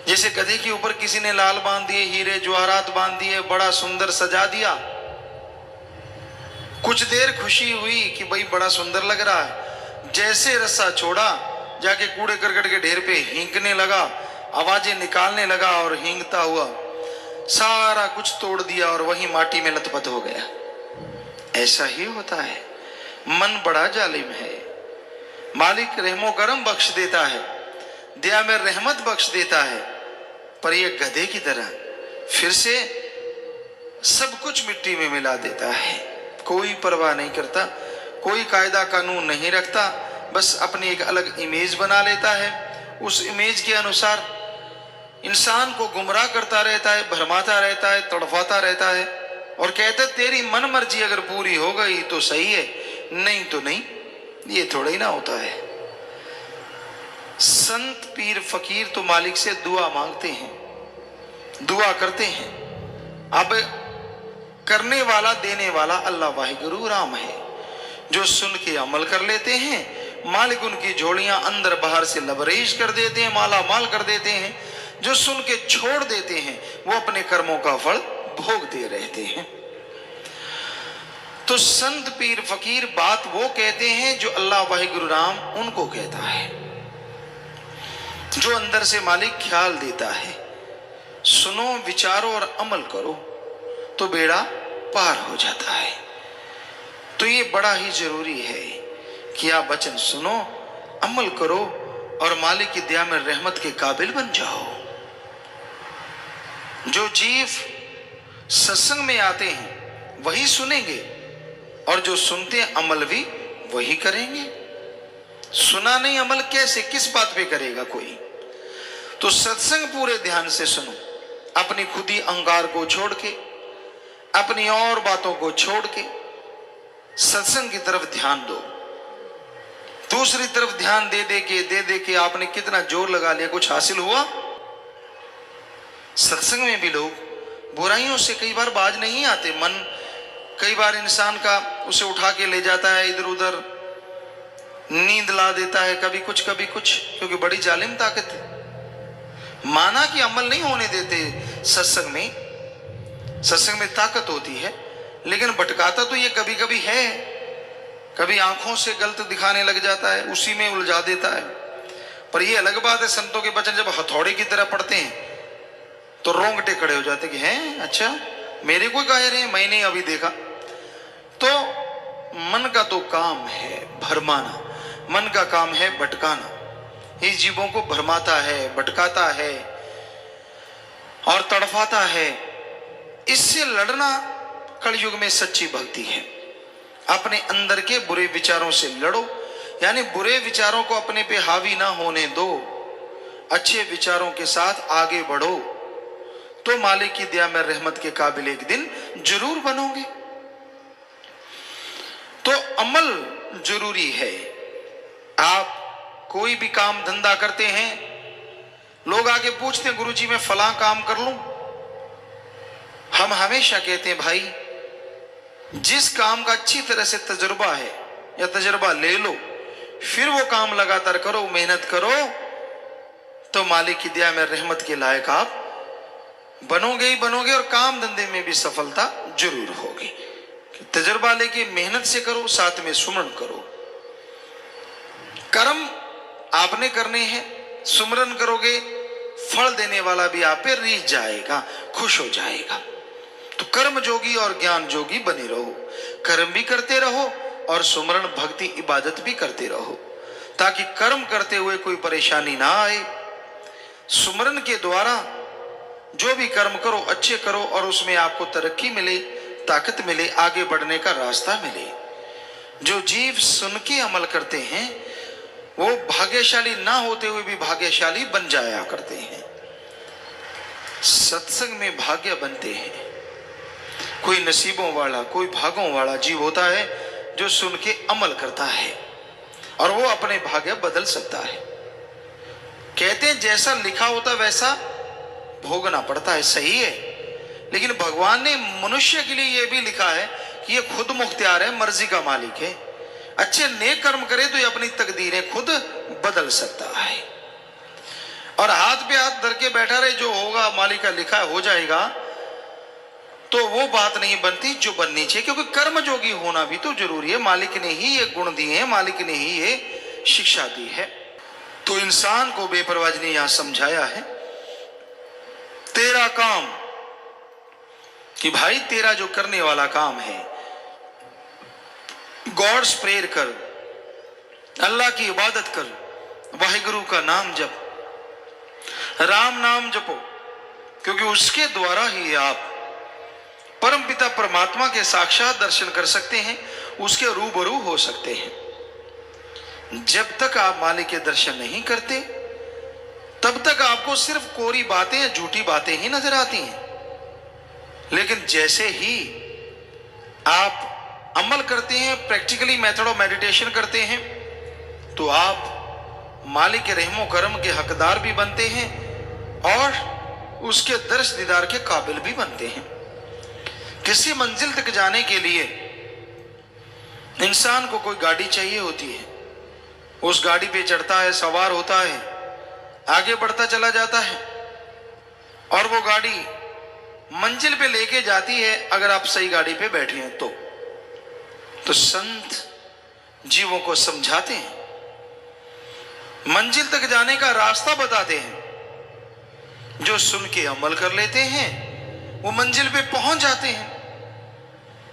जैसे गधे के ऊपर किसी ने लाल बांध दिए, हीरे जवाहरात बांध दिए, बड़ा सुंदर सजा दिया, कुछ देर खुशी हुई कि भाई बड़ा सुंदर लग रहा है, जैसे रस्सा छोड़ा जाके कूड़े करकट के ढेर पे हींकने लगा, आवाजें निकालने लगा और हींगता हुआ सारा कुछ तोड़ दिया और वही माटी में लथपथ हो गया। ऐसा ही होता है, मन बड़ा जालिम है। मालिक रहमो करम बख्श देता है, दया में रहमत बख्श देता है, पर यह गधे की तरह फिर से सब कुछ मिट्टी में मिला देता है। कोई परवाह नहीं करता, कोई कायदा कानून नहीं रखता, बस अपनी एक अलग इमेज बना लेता है, उस इमेज के अनुसार इंसान को गुमराह करता रहता है, भरमाता रहता है, तड़फाता रहता है और कहता है तेरी मन मर्जी अगर पूरी हो गई तो सही है, नहीं तो नहीं। ये थोड़ा ही ना होता है। संत पीर फकीर तो मालिक से दुआ मांगते हैं, दुआ करते हैं। अब करने वाला देने वाला अल्लाह वाहिगुरु राम है, जो सुन के अमल कर लेते हैं मालिक उनकी झोलियां अंदर बाहर से लबरेज कर देते हैं, माला माल कर देते हैं। जो सुन के छोड़ देते हैं वो अपने कर्मों का फल भोगते रहते हैं। तो संत पीर फकीर बात वो कहते हैं जो अल्लाह वाहिगुरु राम उनको कहता है, जो अंदर से मालिक ख्याल देता है। सुनो, विचारो और अमल करो तो बेड़ा पार हो जाता है। तो ये बड़ा ही जरूरी है कि आप वचन सुनो, अमल करो और मालिक की दया में रहमत के काबिल बन जाओ। जो जीव सत्संग में आते हैं वही सुनेंगे और जो सुनते हैं अमल भी वही करेंगे। सुना नहीं अमल कैसे, किस बात पे करेगा कोई? तो सत्संग पूरे ध्यान से सुनो, अपनी खुदी अहंकार को छोड़ के, अपनी और बातों को छोड़ के सत्संग की तरफ ध्यान दो। दूसरी तरफ ध्यान दे दे के आपने कितना जोर लगा लिया, कुछ हासिल हुआ? सत्संग में भी लोग बुराइयों से कई बार बाज नहीं आते। मन कई बार इंसान का उसे उठा के ले जाता है, इधर उधर नींद ला देता है, कभी कुछ क्योंकि बड़ी जालिम ताकत है। माना कि अमल नहीं होने देते सत्संग में ताकत होती है, लेकिन भटकाता तो ये कभी कभी है। कभी आंखों से गलत दिखाने लग जाता है, उसी में उलझा देता है। पर ये अलग बात है, संतों के वचन जब हथौड़े की तरह पड़ते हैं तो रोंगटे खड़े हो जाते कि हैं, अच्छा मेरे को कह रहे हैं, मैंने अभी देखा। तो मन का तो काम है भरमाना, मन का काम है भटकाना। इस जीवों को भरमाता है, भटकाता है और तड़फाता है। इससे लड़ना कलयुग में सच्ची भक्ति है। अपने अंदर के बुरे विचारों से लड़ो, यानी बुरे विचारों को अपने पे हावी ना होने दो, अच्छे विचारों के साथ आगे बढ़ो तो मालिक की दया में रहमत के काबिल एक दिन जरूर बनोगे। तो अमल जरूरी है। आप कोई भी काम धंधा करते हैं, लोग आगे पूछते हैं गुरुजी मैं फलां काम कर लूं। हम हमेशा कहते हैं भाई जिस काम का अच्छी तरह से तजुर्बा है या तजुर्बा ले लो, फिर वो काम लगातार करो, मेहनत करो तो मालिक की दया में रहमत के लायक आप बनोगे ही बनोगे और काम धंधे में भी सफलता जरूर होगी। तजुर्बा लेके मेहनत से करो, साथ में सुमरन करो। कर्म आपने करने हैं, सुमरन करोगे, फल देने वाला भी आप पे रीझ जाएगा, खुश हो जाएगा। तो कर्म जोगी और ज्ञान जोगी बने रहो, कर्म भी करते रहो और सुमरन भक्ति इबादत भी करते रहो, ताकि कर्म करते हुए कोई परेशानी ना आए। सुमरन के द्वारा जो भी कर्म करो अच्छे करो और उसमें आपको तरक्की मिले, ताकत मिले, आगे बढ़ने का रास्ता मिले। जो जीव सुन के अमल करते हैं वो भाग्यशाली ना होते हुए भी भाग्यशाली बन जाया करते हैं। सत्संग में भाग्य बनते हैं। कोई नसीबों वाला, कोई भागों वाला जीव होता है जो सुन के अमल करता है और वो अपने भाग्य बदल सकता है। कहते हैं जैसा लिखा होता वैसा भोगना पड़ता है, सही है, लेकिन भगवान ने मनुष्य के लिए यह भी लिखा है कि ये खुद मुख्तियार है, मर्जी का मालिक है। अच्छे नेक कर्म करे तो ये अपनी तकदीरें खुद बदल सकता है। और हाथ पे हाथ धर के बैठा रहे, जो होगा मालिक का लिखा हो जाएगा, तो वो बात नहीं बनती जो बननी चाहिए। क्योंकि कर्म जोगी होना भी तो जरूरी है। मालिक ने ही ये गुण दिए हैं, मालिक ने ही ये शिक्षा दी है। तो इंसान को बेपरवाह ने यहां समझाया है, तेरा काम, कि भाई तेरा जो करने वाला काम है, गॉड्स प्रेयर कर, अल्लाह की इबादत कर, वाहिगुरु का नाम जप, राम नाम जपो, क्योंकि उसके द्वारा ही आप परम पिता परमात्मा के साक्षात दर्शन कर सकते हैं, उसके रूबरू हो सकते हैं। जब तक आप मालिक के दर्शन नहीं करते तब तक आपको सिर्फ कोरी बातें या झूठी बातें ही नजर आती हैं। लेकिन जैसे ही आप अमल करते हैं, प्रैक्टिकली मेथड ऑफ मेडिटेशन करते हैं, तो आप मालिक के रहमो करम के हकदार भी बनते हैं और उसके दर्श दीदार के काबिल भी बनते हैं। किसी मंजिल तक जाने के लिए इंसान को कोई गाड़ी चाहिए होती है, उस गाड़ी पे चढ़ता है, सवार होता है, आगे बढ़ता चला जाता है और वो गाड़ी मंजिल पे लेके जाती है, अगर आप सही गाड़ी पे बैठे हैं तो संत जीवों को समझाते हैं, मंजिल तक जाने का रास्ता बताते हैं। जो सुन के अमल कर लेते हैं वो मंजिल पे पहुंच जाते हैं,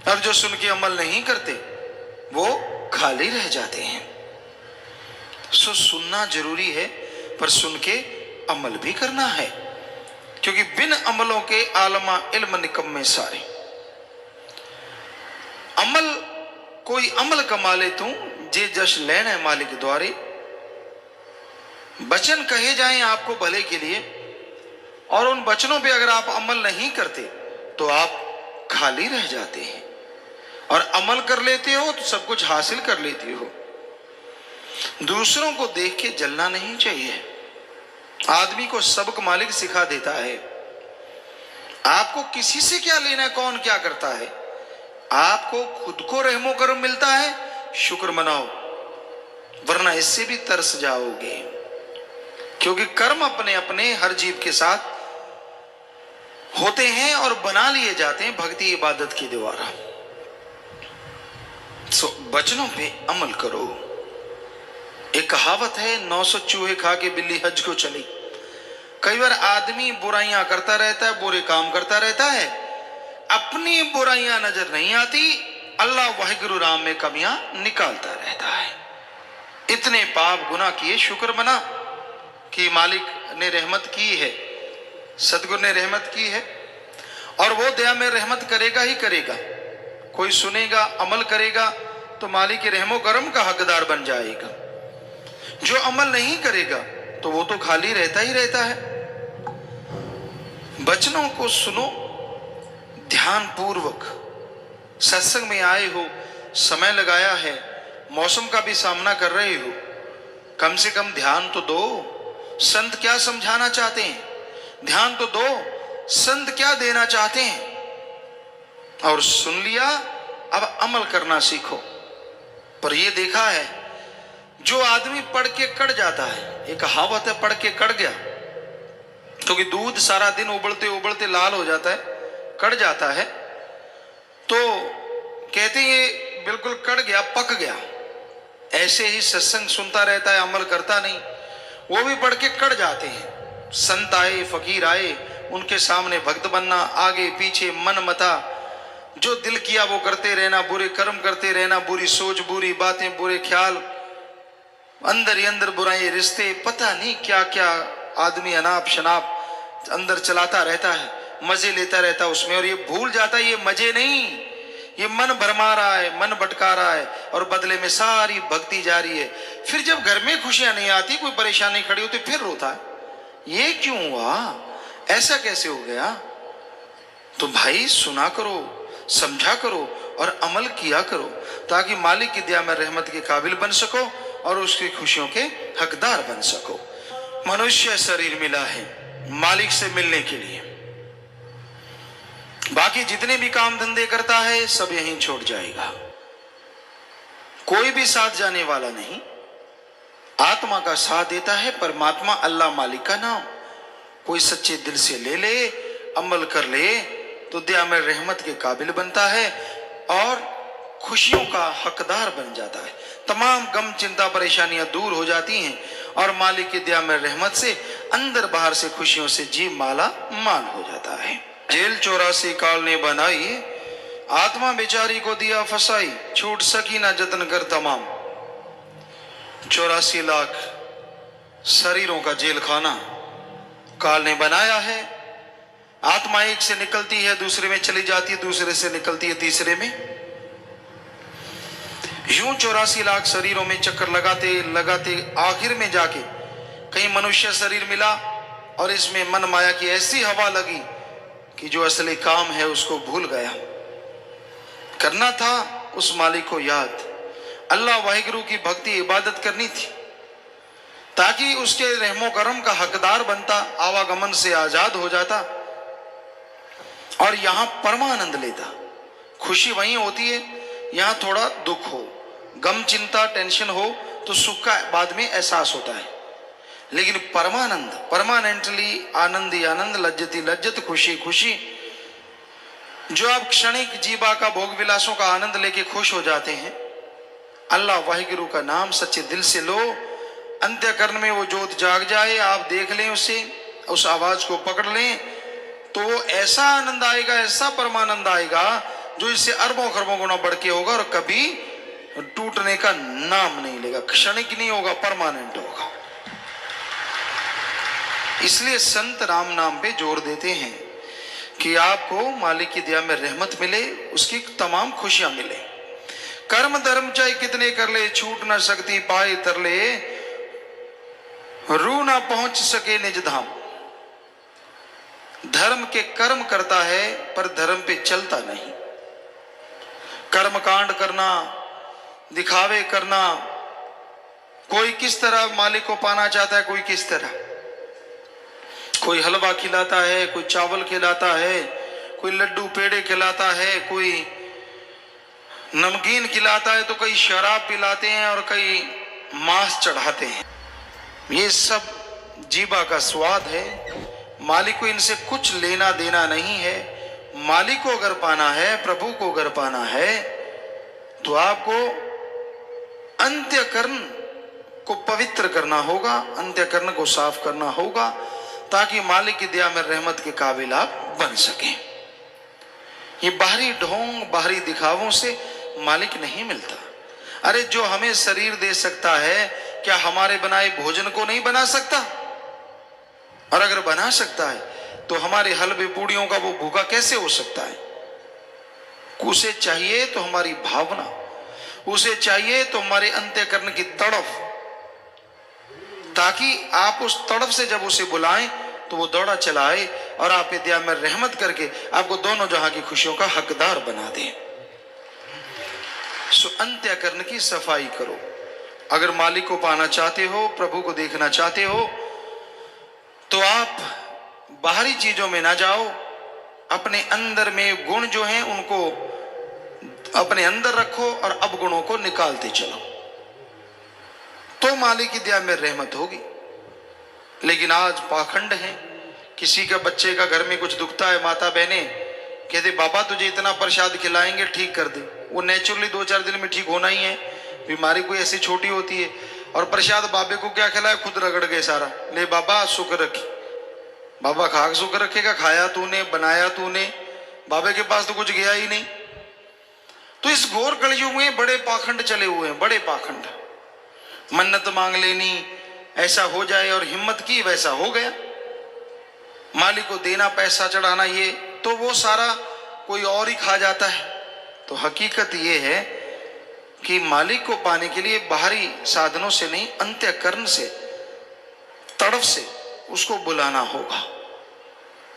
और जो सुन के अमल नहीं करते वो खाली रह जाते हैं। सो सुनना जरूरी है, पर सुन के अमल भी करना है, क्योंकि बिन अमलों के आलमा इल्म निकम्मे सारे। अमल, कोई अमल कमा ले तू जे जश लेन है मालिक द्वारे। वचन कहे जाएं आपको भले के लिए, और उन वचनों पे अगर आप अमल नहीं करते तो आप खाली रह जाते हैं, और अमल कर लेते हो तो सब कुछ हासिल कर लेते हो। दूसरों को देख के जलना नहीं चाहिए। आदमी को सबक मालिक सिखा देता है। आपको किसी से क्या लेना है, कौन क्या करता है, आपको खुद को रहमो करम मिलता है, शुक्र मनाओ, वरना इससे भी तरस जाओगे। क्योंकि कर्म अपने अपने हर जीव के साथ होते हैं और बना लिए जाते हैं भक्ति इबादत के द्वारा। सो वचनों पे अमल करो। एक कहावत है, 900 चूहे खा के बिल्ली हज को चली। कई बार आदमी बुराइयां करता रहता है, बुरे काम करता रहता है, अपनी बुराइयां नजर नहीं आती, अल्लाह वाहिगुरु राम में कमियां निकालता रहता है। इतने पाप गुनाह किए, शुक्र मना कि मालिक ने रहमत की है, सदगुरु ने रहमत की है, और वो दया में रहमत करेगा ही करेगा। कोई सुनेगा, अमल करेगा तो मालिक के रहमो करम का हकदार बन जाएगा। जो अमल नहीं करेगा तो वो तो खाली रहता ही रहता है। वचनों को सुनो ध्यान पूर्वक। सत्संग में आए हो, समय लगाया है, मौसम का भी सामना कर रहे हो, कम से कम ध्यान तो दो। संत क्या समझाना चाहते हैं, ध्यान तो दो, संत क्या देना चाहते हैं। और सुन लिया, अब अमल करना सीखो। पर यह देखा है, जो आदमी पढ़ के कड़ जाता है, एक कहावत है, पढ़ के कड़ गया, क्योंकि तो दूध सारा दिन उबलते उबलते लाल हो जाता है, कड़ जाता है, तो कहते ये बिल्कुल कट गया, पक गया। ऐसे ही सत्संग सुनता रहता है, अमल करता नहीं, वो भी पढ़ के कट जाते हैं। संत आए, फकीर आए, उनके सामने भक्त बनना, आगे पीछे मन मता, जो दिल किया वो करते रहना, बुरे कर्म करते रहना, बुरी सोच, बुरी बातें, बुरे ख्याल, अंदर ही अंदर बुराई, रिश्ते, पता नहीं क्या क्या आदमी अनाप शनाप अंदर चलाता रहता है, मजे लेता रहता है उसमें, और ये भूल जाता है ये मजे नहीं, ये मन भरमा रहा है, मन भटका रहा है, और बदले में सारी भक्ति जा रही है। फिर जब घर में खुशियां नहीं आती, कोई परेशानी खड़ी होती, फिर रोता है, ये क्यों हुआ, ऐसा कैसे हो गया। तो भाई सुना करो, समझा करो और अमल किया करो, ताकि मालिक की दया में रहमत के काबिल बन सको और उसकी खुशियों के हकदार बन सको। मनुष्य शरीर मिला है मालिक से मिलने के लिए, बाकी जितने भी काम धंधे करता है सब यहीं छोड़ जाएगा, कोई भी साथ जाने वाला नहीं। आत्मा का साथ देता है परमात्मा, अल्लाह मालिक का नाम। कोई सच्चे दिल से ले ले, अमल कर ले, तो दया में रहमत के काबिल बनता है और खुशियों का हकदार बन जाता है। तमाम गम चिंता परेशानियां दूर हो जाती हैं और मालिक की दया में रहमत से अंदर बाहर से खुशियों से जी माला माल हो जाता है। जेल 84 काल ने बनाई, आत्मा बेचारी को दिया फसाई, छूट सकी ना जतन कर तमाम। 84 लाख शरीरों का जेल खाना काल ने बनाया है। आत्मा एक से निकलती है, दूसरे में चली जाती है, दूसरे से निकलती है तीसरे में। यूं 84 लाख शरीरों में चक्कर लगाते लगाते आखिर में जाके कहीं मनुष्य शरीर मिला और इसमें मन माया की ऐसी हवा लगी कि जो असली काम है उसको भूल गया। करना था उस मालिक को याद, अल्लाह वाहिगुरु की भक्ति इबादत करनी थी, ताकि उसके रहमो करम का हकदार बनता, आवागमन से आजाद हो जाता और यहां परमानंद लेता। खुशी वहीं होती है, यहां थोड़ा दुख हो, गम चिंता टेंशन हो तो सुख का बाद में एहसास होता है, लेकिन परमानंद, परमानेंटली आनंद ही आनंद, लज्जत ही लज्जत, खुशी खुशी, जो आप क्षणिक जीवा का भोग विलासों का आनंद लेके खुश हो जाते हैं, अल्लाह वाहिगुरु का नाम सच्चे दिल से लो, अंत्यकरण में वो जोत जाग जाए, आप देख लें उसे, उस आवाज को पकड़ लें, तो वो ऐसा आनंद आएगा, ऐसा परमानंद आएगा जो इससे अरबों खरबों गुना बढ़ के होगा और कभी टूटने का नाम नहीं लेगा, क्षणिक नहीं होगा, परमानेंट होगा। इसलिए संत राम नाम पे जोर देते हैं कि आपको मालिक की दया में रहमत मिले, उसकी तमाम खुशियां मिले। कर्म धर्म चाहे कितने कर ले, छूट ना सकती पाए तरले, रू ना पहुंच सके निज धाम। धर्म के कर्म करता है पर धर्म पे चलता नहीं। कर्म कांड करना, दिखावे करना, कोई किस तरह मालिक को पाना चाहता है, कोई किस तरह, कोई हलवा खिलाता है, कोई चावल खिलाता है, कोई लड्डू पेड़े खिलाता है, कोई नमकीन खिलाता है, तो कई शराब पिलाते हैं और कई मांस चढ़ाते हैं। ये सब जीवा का स्वाद है, मालिक को इनसे कुछ लेना देना नहीं है। मालिक को अगर पाना है, प्रभु को अगर पाना है, तो आपको अंत्यकरण को पवित्र करना होगा, अंत्यकरण को साफ करना होगा, ताकि मालिक की दया में रहमत के काबिल आप बन सकें। ये बाहरी ढोंग, बाहरी दिखावों से मालिक नहीं मिलता। अरे जो हमें शरीर दे सकता है, क्या हमारे बनाए भोजन को नहीं बना सकता? और अगर बना सकता है तो हमारे हलवे पूड़ियों का वो भूखा कैसे हो सकता है? उसे चाहिए तो हमारी भावना, उसे चाहिए तो हमारे अंत्यकरण की तड़फ, ताकि आप उस तड़फ से जब उसे बुलाएं तो वो दौड़ा चलाए और आप दया में रहमत करके आपको दोनों जहां की खुशियों का हकदार बना दे। सो अंत्यकरण की सफाई करो। अगर मालिक को पाना चाहते हो, प्रभु को देखना चाहते हो, तो आप बाहरी चीजों में ना जाओ, अपने अंदर में गुण जो हैं उनको अपने अंदर रखो और अवगुणों को निकालते चलो, तो मालिक की दया में रहमत होगी। लेकिन आज पाखंड है, किसी का बच्चे का घर में कुछ दुखता है, माता बहने कहते बाबा तुझे इतना प्रसाद खिलाएंगे, ठीक कर दे। वो नेचुरली 2-4 दिन में ठीक होना ही है, बीमारी कोई ऐसी छोटी होती है। और प्रसाद बाबे को क्या खिलाया, खुद रगड़ गए सारा, ले बाबा शुक्र रखी। बाबा खाक शुक्र रखेगा, खाया तूने, बनाया तूने, बाबे के पास तो कुछ गया ही नहीं। तो इस घोर कलयुग में बड़े पाखंड चले हुए हैं, बड़े पाखंड। मन्नत मांग लेनी, ऐसा हो जाए, और हिम्मत की वैसा हो गया। मालिक को देना, पैसा चढ़ाना, ये तो वो सारा कोई और ही खा जाता है। तो हकीकत ये है कि मालिक को पाने के लिए बाहरी साधनों से नहीं, अंतःकरण से, तड़फ से उसको बुलाना होगा।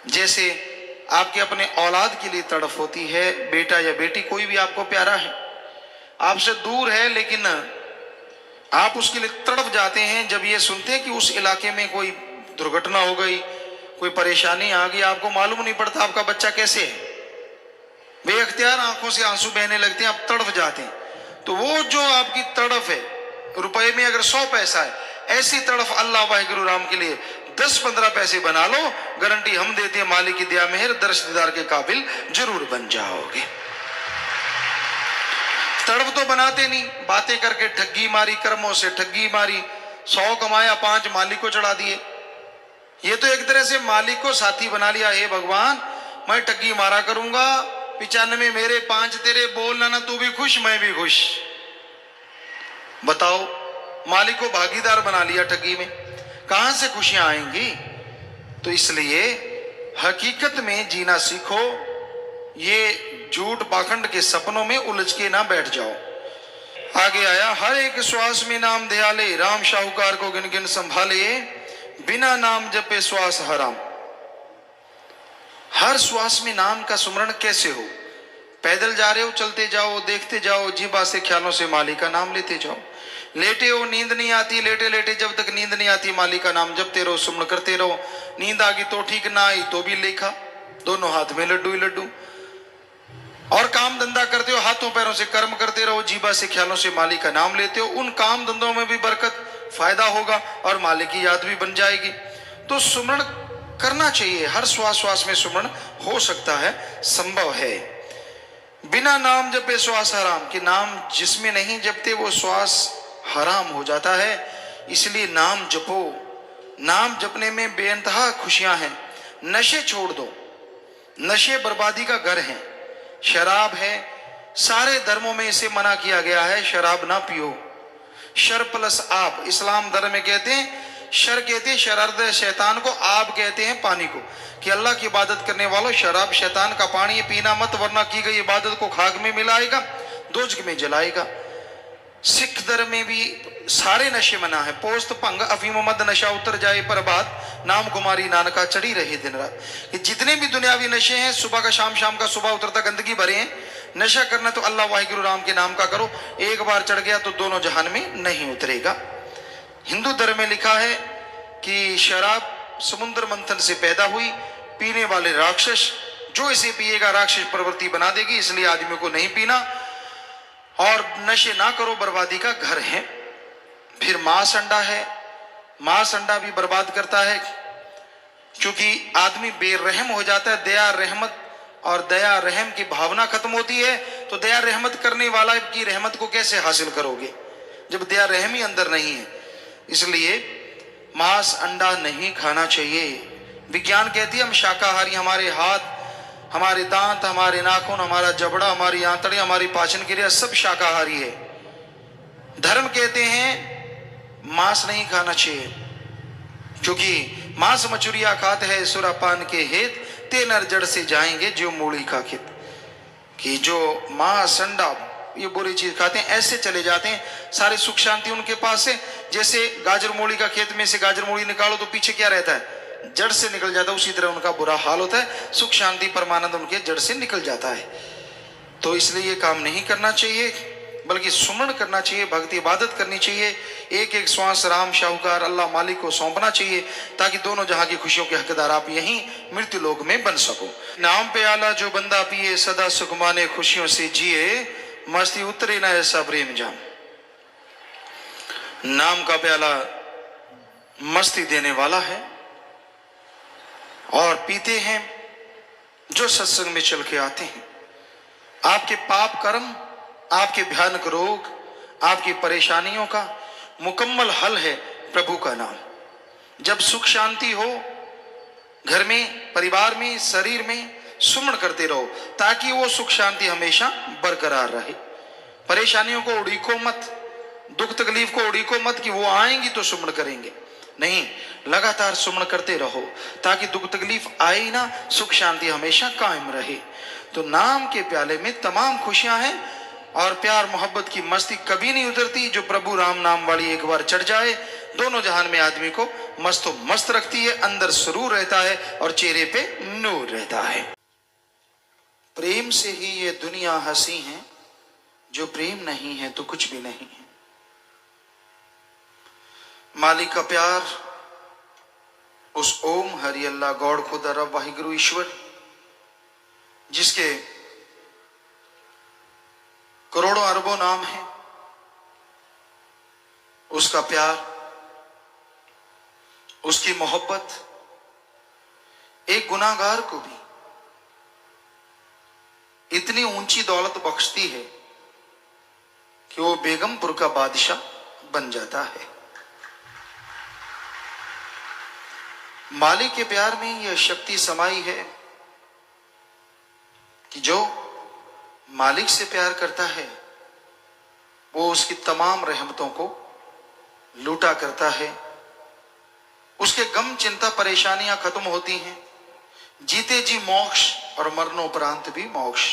जैसे आपके अपने औलाद के लिए तड़फ होती है, बेटा या बेटी कोई भी आपको प्यारा है, आपसे दूर है, लेकिन आप उसके लिए तड़फ जाते हैं जब ये सुनते हैं कि उस इलाके में कोई दुर्घटना हो गई, कोई परेशानी आ गई। आपको मालूम नहीं पड़ता आपका बच्चा कैसे है, बेअख्तियार आंखों से आंसू बहने लगते हैं, आप तड़फ जाते हैं। तो वो जो आपकी तड़फ है, रुपए में अगर 100 पैसा है, ऐसी तड़फ अल्लाह वाहिगुरु राम के लिए 10-15 पैसे बना लो, गारंटी हम देते हैं, मालिक की दया मेहर, दर्श दीदार के काबिल जरूर बन जाओगे। तड़फ तो बनाते नहीं, बातें करके ठगी मारी, कर्मों से ठगी मारी, 100 कमाया, 5 मालिक को चढ़ा दिए। ये तो एक तरह से मालिक को साथी बना लिया। हे भगवान, मैं ठगी मारा करूंगा, 95 मेरे, 5 तेरे, बोलना ना तू भी खुश मैं भी खुश। बताओ, मालिक को भागीदार बना लिया ठगी में, कहां से खुशियां आएंगी। तो इसलिए हकीकत में जीना सीखो, ये झूठ पाखंड के सपनों में उलझ के ना बैठ जाओ। आगे आया, हर एक श्वास में नाम ध्याले, राम शाहूकार को गिन गिन संभाले, बिना नाम जपे श्वास हराम। हर श्वास में नाम का सुमरण कैसे हो, पैदल जा रहे हो, चलते जाओ, देखते जाओ, जीभा से ख्यालों से मालिक का नाम लेते जाओ। लेटे हो, नींद नहीं आती, लेटे लेटे जब तक नींद नहीं आती, मालिक का नाम जपते रहो, सुमरण करते रहो। नींद आ गई तो ठीक, ना आई तो भी लेखा, दोनों हाथ में लड्डू ही लड्डू। और काम धंधा करते हो, हाथों पैरों से कर्म करते रहो, जीभा से ख्यालों से मालिक का नाम लेते हो, उन काम धंधों में भी बरकत, फायदा होगा और मालिक की याद भी बन जाएगी। तो सुमरण करना चाहिए, हर श्वास श्वास में सुमरण हो सकता है, संभव है। बिना नाम जपे श्वास हराम, कि नाम जिसमें नहीं जपते वो श्वास हराम हो जाता है। इसलिए नाम जपो, नाम जपने में बेइंतहा खुशियां हैं। नशे छोड़ दो, नशे बर्बादी का घर है। शराब है, सारे धर्मों में इसे मना किया गया है, शराब ना पियो। शर प्लस आप, इस्लाम धर्म में कहते हैं, शर कहते हैं शरारत शैतान को, आप कहते हैं पानी को, कि अल्लाह की इबादत करने वालों, शराब शैतान का पानी है, पीना मत, वरना की गई इबादत को खाक में मिलाएगा, दोजख में जलाएगा। सिख धर्म में भी सारे नशे मना है। पोस्त भंग अफीम मद नशा उतर जाए पर बात, नाम कुमारी नानका चढ़ी रहे दिन रात। कि जितने भी दुनियावी नशे हैं, सुबह का शाम, शाम का सुबह उतरता, गंदगी भरे हैं। नशा करना तो अल्लाह वाहिगुरु राम के नाम का करो, एक बार चढ़ गया तो दोनों जहान में नहीं उतरेगा। हिंदू धर्म में लिखा है कि शराब समुद्र मंथन से पैदा हुई, पीने वाले राक्षस, जो इसे पिएगा राक्षस प्रवृत्ति बना देगी, इसलिए आदमी को नहीं पीना। और नशे ना करो, बर्बादी का घर है। फिर मांस अंडा है, मांस अंडा भी बर्बाद करता है, क्योंकि आदमी बेरहम हो जाता है। दया रहमत और दया रहम की भावना खत्म होती है, तो दया रहमत करने वाला की रहमत को कैसे हासिल करोगे जब दया रहम ही अंदर नहीं है। इसलिए मांस अंडा नहीं खाना चाहिए। विज्ञान कहती है हम शाकाहारी, हमारे हाथ, हमारे दांत, हमारे नाखून, हमारा जबड़ा, हमारी आंतड़े, हमारी पाचन क्रिया सब शाकाहारी है। धर्म कहते हैं मांस नहीं खाना चाहिए, क्योंकि मांस मचुरिया खाते हैं सुरापान के हेत, ते नर जड़ से जाएंगे जो मूली का खेत। कि जो मांस अंडा ये बुरी चीज खाते हैं, ऐसे चले जाते हैं, सारे सुख शांति उनके पास है। जैसे गाजर मूली का खेत में से गाजर मूली निकालो तो पीछे क्या रहता है, जड़ से निकल जाता है, उसी तरह उनका बुरा हाल होता है। सुख शांति परमानंद उनके जड़ से निकल जाता है। तो इसलिए ये काम नहीं करना चाहिए, बल्कि सुमरण करना चाहिए, भक्ति इबादत करनी चाहिए। एक एक श्वास राम शाहूकार अल्लाह मालिक को सौंपना चाहिए, ताकि दोनों जहां की खुशियों के हकदार आप यहीं मृत्यु लोक में बन सको। नाम पे आला जो बंदा पिए, सदा सुख माने खुशियों से जिए, मस्ती उतरे ना ऐसा प्रेम जाम। नाम का प्याला मस्ती देने वाला है, और पीते हैं जो सत्संग में चल के आते हैं। आपके पाप कर्म आपके भयानक रोग, आपकी परेशानियों का मुकम्मल हल है प्रभु का नाम। जब सुख शांति हो घर में, परिवार में, शरीर में, सुमन करते रहो ताकि वो सुख शांति हमेशा बरकरार रहे। परेशानियों को उड़ीको मत, दुख तकलीफ को उड़ीको मत कि वो आएंगी तो सुमन करेंगे, नहीं, लगातार सुमन करते रहो ताकि दुख तकलीफ आए ही ना, सुख शांति हमेशा कायम रहे। तो नाम के प्याले में तमाम खुशियां हैं और प्यार मोहब्बत की मस्ती कभी नहीं उतरती। जो प्रभु राम नाम वाली एक बार चढ़ जाए, दोनों जहान में आदमी को मस्तो मस्त रखती है, अंदर सुरूर रहता है और चेहरे पे नूर रहता है। प्रेम से ही ये दुनिया हंसी है, जो प्रेम नहीं है तो कुछ भी नहीं है। मालिक का प्यार, उस ओम हरि अल्लाह गॉड खुदा रब वाहिगुरु ईश्वर, जिसके करोड़ों अरबों नाम है, उसका प्यार, उसकी मोहब्बत एक गुनाहगार को भी इतनी ऊंची दौलत बख्शती है कि वो बेगमपुर का बादशाह बन जाता है। मालिक के प्यार में यह शक्ति समाई है कि जो मालिक से प्यार करता है वो उसकी तमाम रहमतों को लूटा करता है। उसके गम चिंता परेशानियां खत्म होती हैं। जीते जी मोक्ष और मरणोपरांत भी मोक्ष,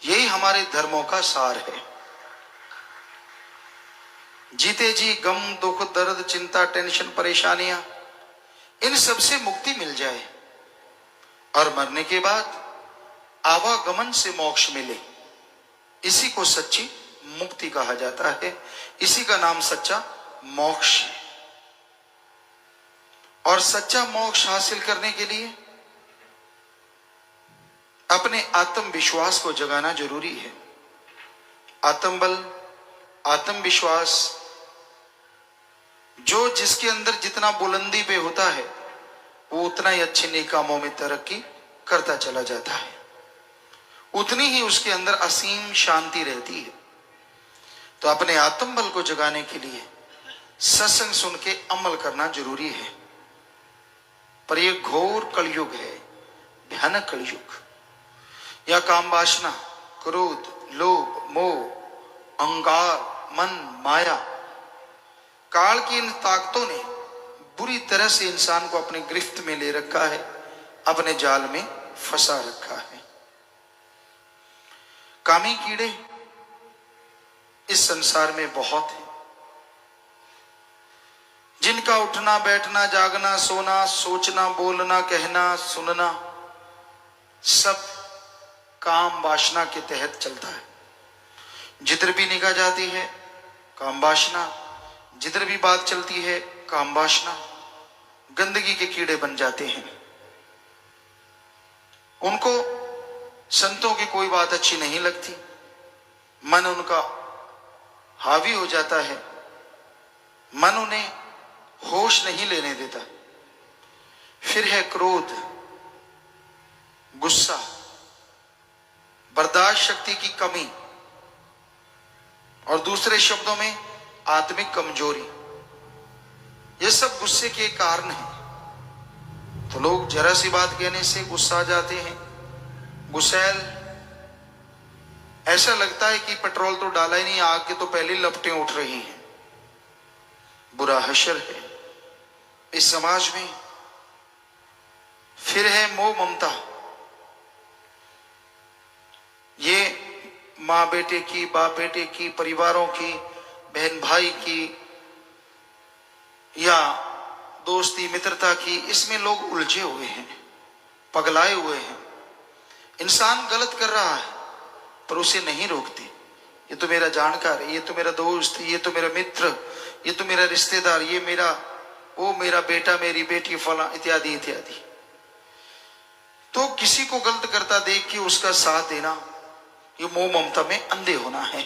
यही हमारे धर्मों का सार है। जीते जी गम, दुख, दर्द, चिंता, टेंशन, परेशानियां, इन सब से मुक्ति मिल जाए और मरने के बाद आवागमन से मोक्ष मिले, इसी को सच्ची मुक्ति कहा जाता है। इसी का नाम सच्चा मोक्ष है। और सच्चा मोक्ष हासिल करने के लिए अपने आत्मविश्वास को जगाना जरूरी है। आत्मबल, आत्मविश्वास, जो जिसके अंदर जितना बुलंदी पे होता है वो उतना ही अच्छे नेक कामों में तरक्की करता चला जाता है, उतनी ही उसके अंदर असीम शांति रहती है। तो अपने आत्मबल को जगाने के लिए सत्संग सुन के अमल करना जरूरी है। पर यह घोर कलयुग है, भयानक कलयुग। यह काम वासना, क्रोध, लोभ, मोह, अहंकार, मन, माया, काल की इन ताकतों ने बुरी तरह से इंसान को अपने गिरफ्त में ले रखा है, अपने जाल में फंसा रखा है। कामी कीड़े इस संसार में बहुत हैं, जिनका उठना, बैठना, जागना, सोना, सोचना, बोलना, कहना, सुनना सब काम वासना के तहत चलता है। जिधर भी निगाह जाती है काम वासना, जिधर भी बात चलती है काम वासना, गंदगी के कीड़े बन जाते हैं। उनको संतों की कोई बात अच्छी नहीं लगती, मन उनका हावी हो जाता है, मन उन्हें होश नहीं लेने देता। फिर है क्रोध, गुस्सा, बर्दाश्त शक्ति की कमी, और दूसरे शब्दों में आत्मिक कमजोरी। ये सब गुस्से के कारण हैं। तो लोग जरा सी बात कहने से गुस्सा आ जाते हैं, गुस्सैल, ऐसा लगता है कि पेट्रोल तो डाला ही नहीं, आग के तो पहले लपटें उठ रही हैं। बुरा हशर है इस समाज में। फिर है मोह ममता, ये माँ बेटे की, बाप बेटे की, परिवारों की, बहन भाई की या दोस्ती मित्रता की, इसमें लोग उलझे हुए हैं, पगलाए हुए हैं। इंसान गलत कर रहा है पर उसे नहीं रोकते। ये तो मेरा जानकार है, ये तो मेरा दोस्त, ये तो मेरा मित्र, ये तो मेरा रिश्तेदार, ये मेरा, वो मेरा बेटा, मेरी बेटी, फला, इत्यादि इत्यादि। तो किसी को गलत करता देख के उसका साथ देना, ये मोह ममता में अंधे होना है।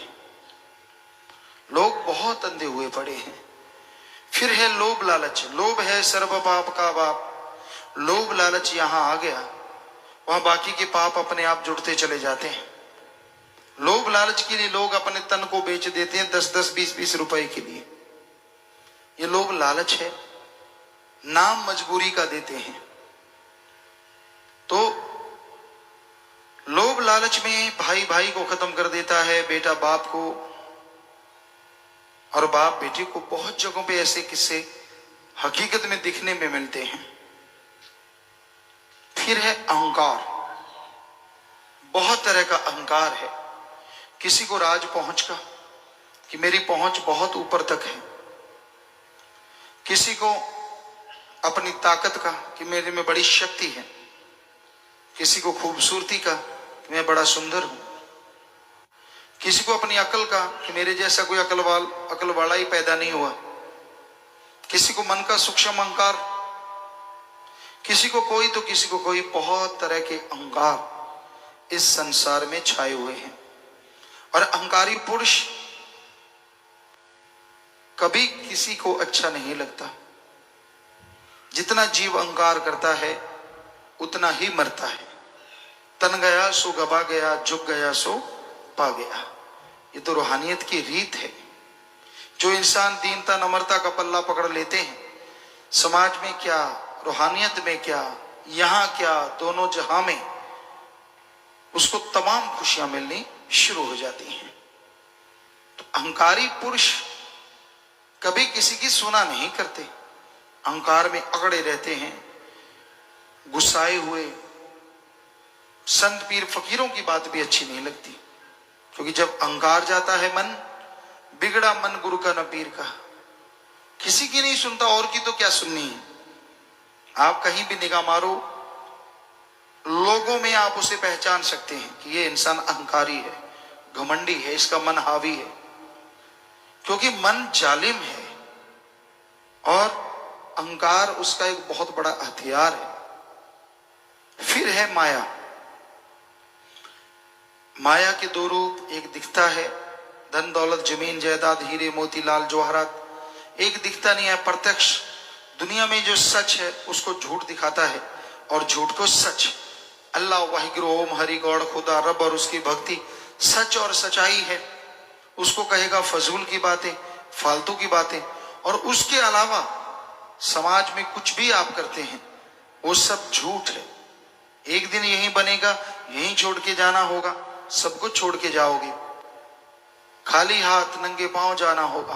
लोग बहुत अंधे हुए पड़े हैं। फिर है लोभ लालच। लोभ है सर्व पाप का बाप। लोभ लालच यहां आ गया, वहां बाकी के पाप अपने आप जुड़ते चले जाते हैं। लोभ लालच के लिए लोग अपने तन को बेच देते हैं 10-10, 20-20 रुपए के लिए। ये लोभ लालच है, नाम मजबूरी का देते हैं। तो लोभ लालच में भाई भाई को खत्म कर देता है, बेटा बाप को, और बाप बेटे को। बहुत जगहों पे ऐसे किस्से हकीकत में दिखने में मिलते हैं। फिर है अहंकार। बहुत तरह का अहंकार है। किसी को राज पहुंच का, कि मेरी पहुंच बहुत ऊपर तक है। किसी को अपनी ताकत का, कि मेरे में बड़ी शक्ति है। किसी को खूबसूरती का, कि मैं बड़ा सुंदर हूं। किसी को अपनी अकल का, कि मेरे जैसा कोई अकल वाला ही पैदा नहीं हुआ। किसी को मन का सूक्ष्म अहंकार, किसी को कोई तो किसी को कोई। बहुत तरह के अहंकार इस संसार में छाए हुए हैं। और अहंकारी पुरुष कभी किसी को अच्छा नहीं लगता। जितना जीव अहंकार करता है उतना ही मरता है। तन गया सो गवा गया, झुक गया सो पा गया। ये तो रूहानियत की रीत है। जो इंसान दीनता नम्रता का पल्ला पकड़ लेते हैं, समाज में क्या, रूहानियत में क्या, यहां क्या, दोनों जहां में, उसको तमाम खुशियां मिलनी शुरू हो जाती हैं। तो अहंकारी पुरुष कभी किसी की सुना नहीं करते, अहंकार में अकड़े रहते हैं, गुस्साए हुए। संत पीर फकीरों की बात भी अच्छी नहीं लगती, क्योंकि जब अहंकार जाता है मन, बिगड़ा मन गुरु का न पीर का। किसी की नहीं सुनता, और की तो क्या सुननी है। आप कहीं भी निगाह मारो, लोगों में आप उसे पहचान सकते हैं कि ये इंसान अहंकारी है, घमंडी है, इसका मन हावी है। क्योंकि मन जालिम है और अहंकार उसका एक बहुत बड़ा हथियार है। फिर है माया। माया के दो रूप, एक दिखता है धन दौलत जमीन जायदाद हीरे मोती लाल जवाहरात, एक दिखता नहीं है प्रत्यक्ष। दुनिया में जो सच है उसको झूठ दिखाता है और झूठ को सच। अल्लाह वाहिगुरु ओम हरि गौड़ खुदा रब और उसकी भक्ति सच और सच्चाई है। उसको कहेगा फजूल की बातें, फालतू की बातें। और उसके अलावा समाज में कुछ भी आप करते हैं वो सब झूठ है। एक दिन यही बनेगा, यही छोड़ के जाना होगा, सब कुछ छोड़ के जाओगे, खाली हाथ नंगे पांव जाना होगा।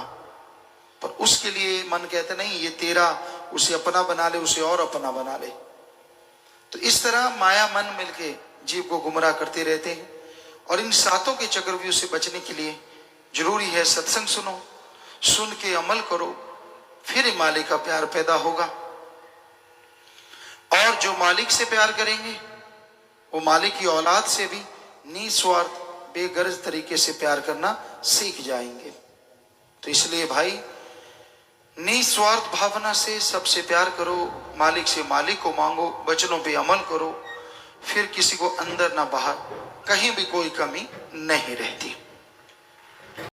पर उसके लिए मन कहते नहीं ये तेरा, उसे अपना बना ले, उसे और अपना बना ले। तो इस तरह माया मन मिलके जीव को गुमराह करते रहते हैं। और इन सातों के चक्रव्यूह से बचने के लिए जरूरी है सत्संग सुनो, सुन के अमल करो, फिर मालिक का प्यार पैदा होगा। और जो मालिक से प्यार करेंगे वो मालिक की औलाद से भी निस्वार्थ बेगर्ज तरीके से प्यार करना सीख जाएंगे। तो इसलिए भाई निस्वार्थ भावना से सबसे प्यार करो, मालिक से मालिक को मांगो, वचनों पे अमल करो, फिर किसी को अंदर ना बाहर कहीं भी कोई कमी नहीं रहती।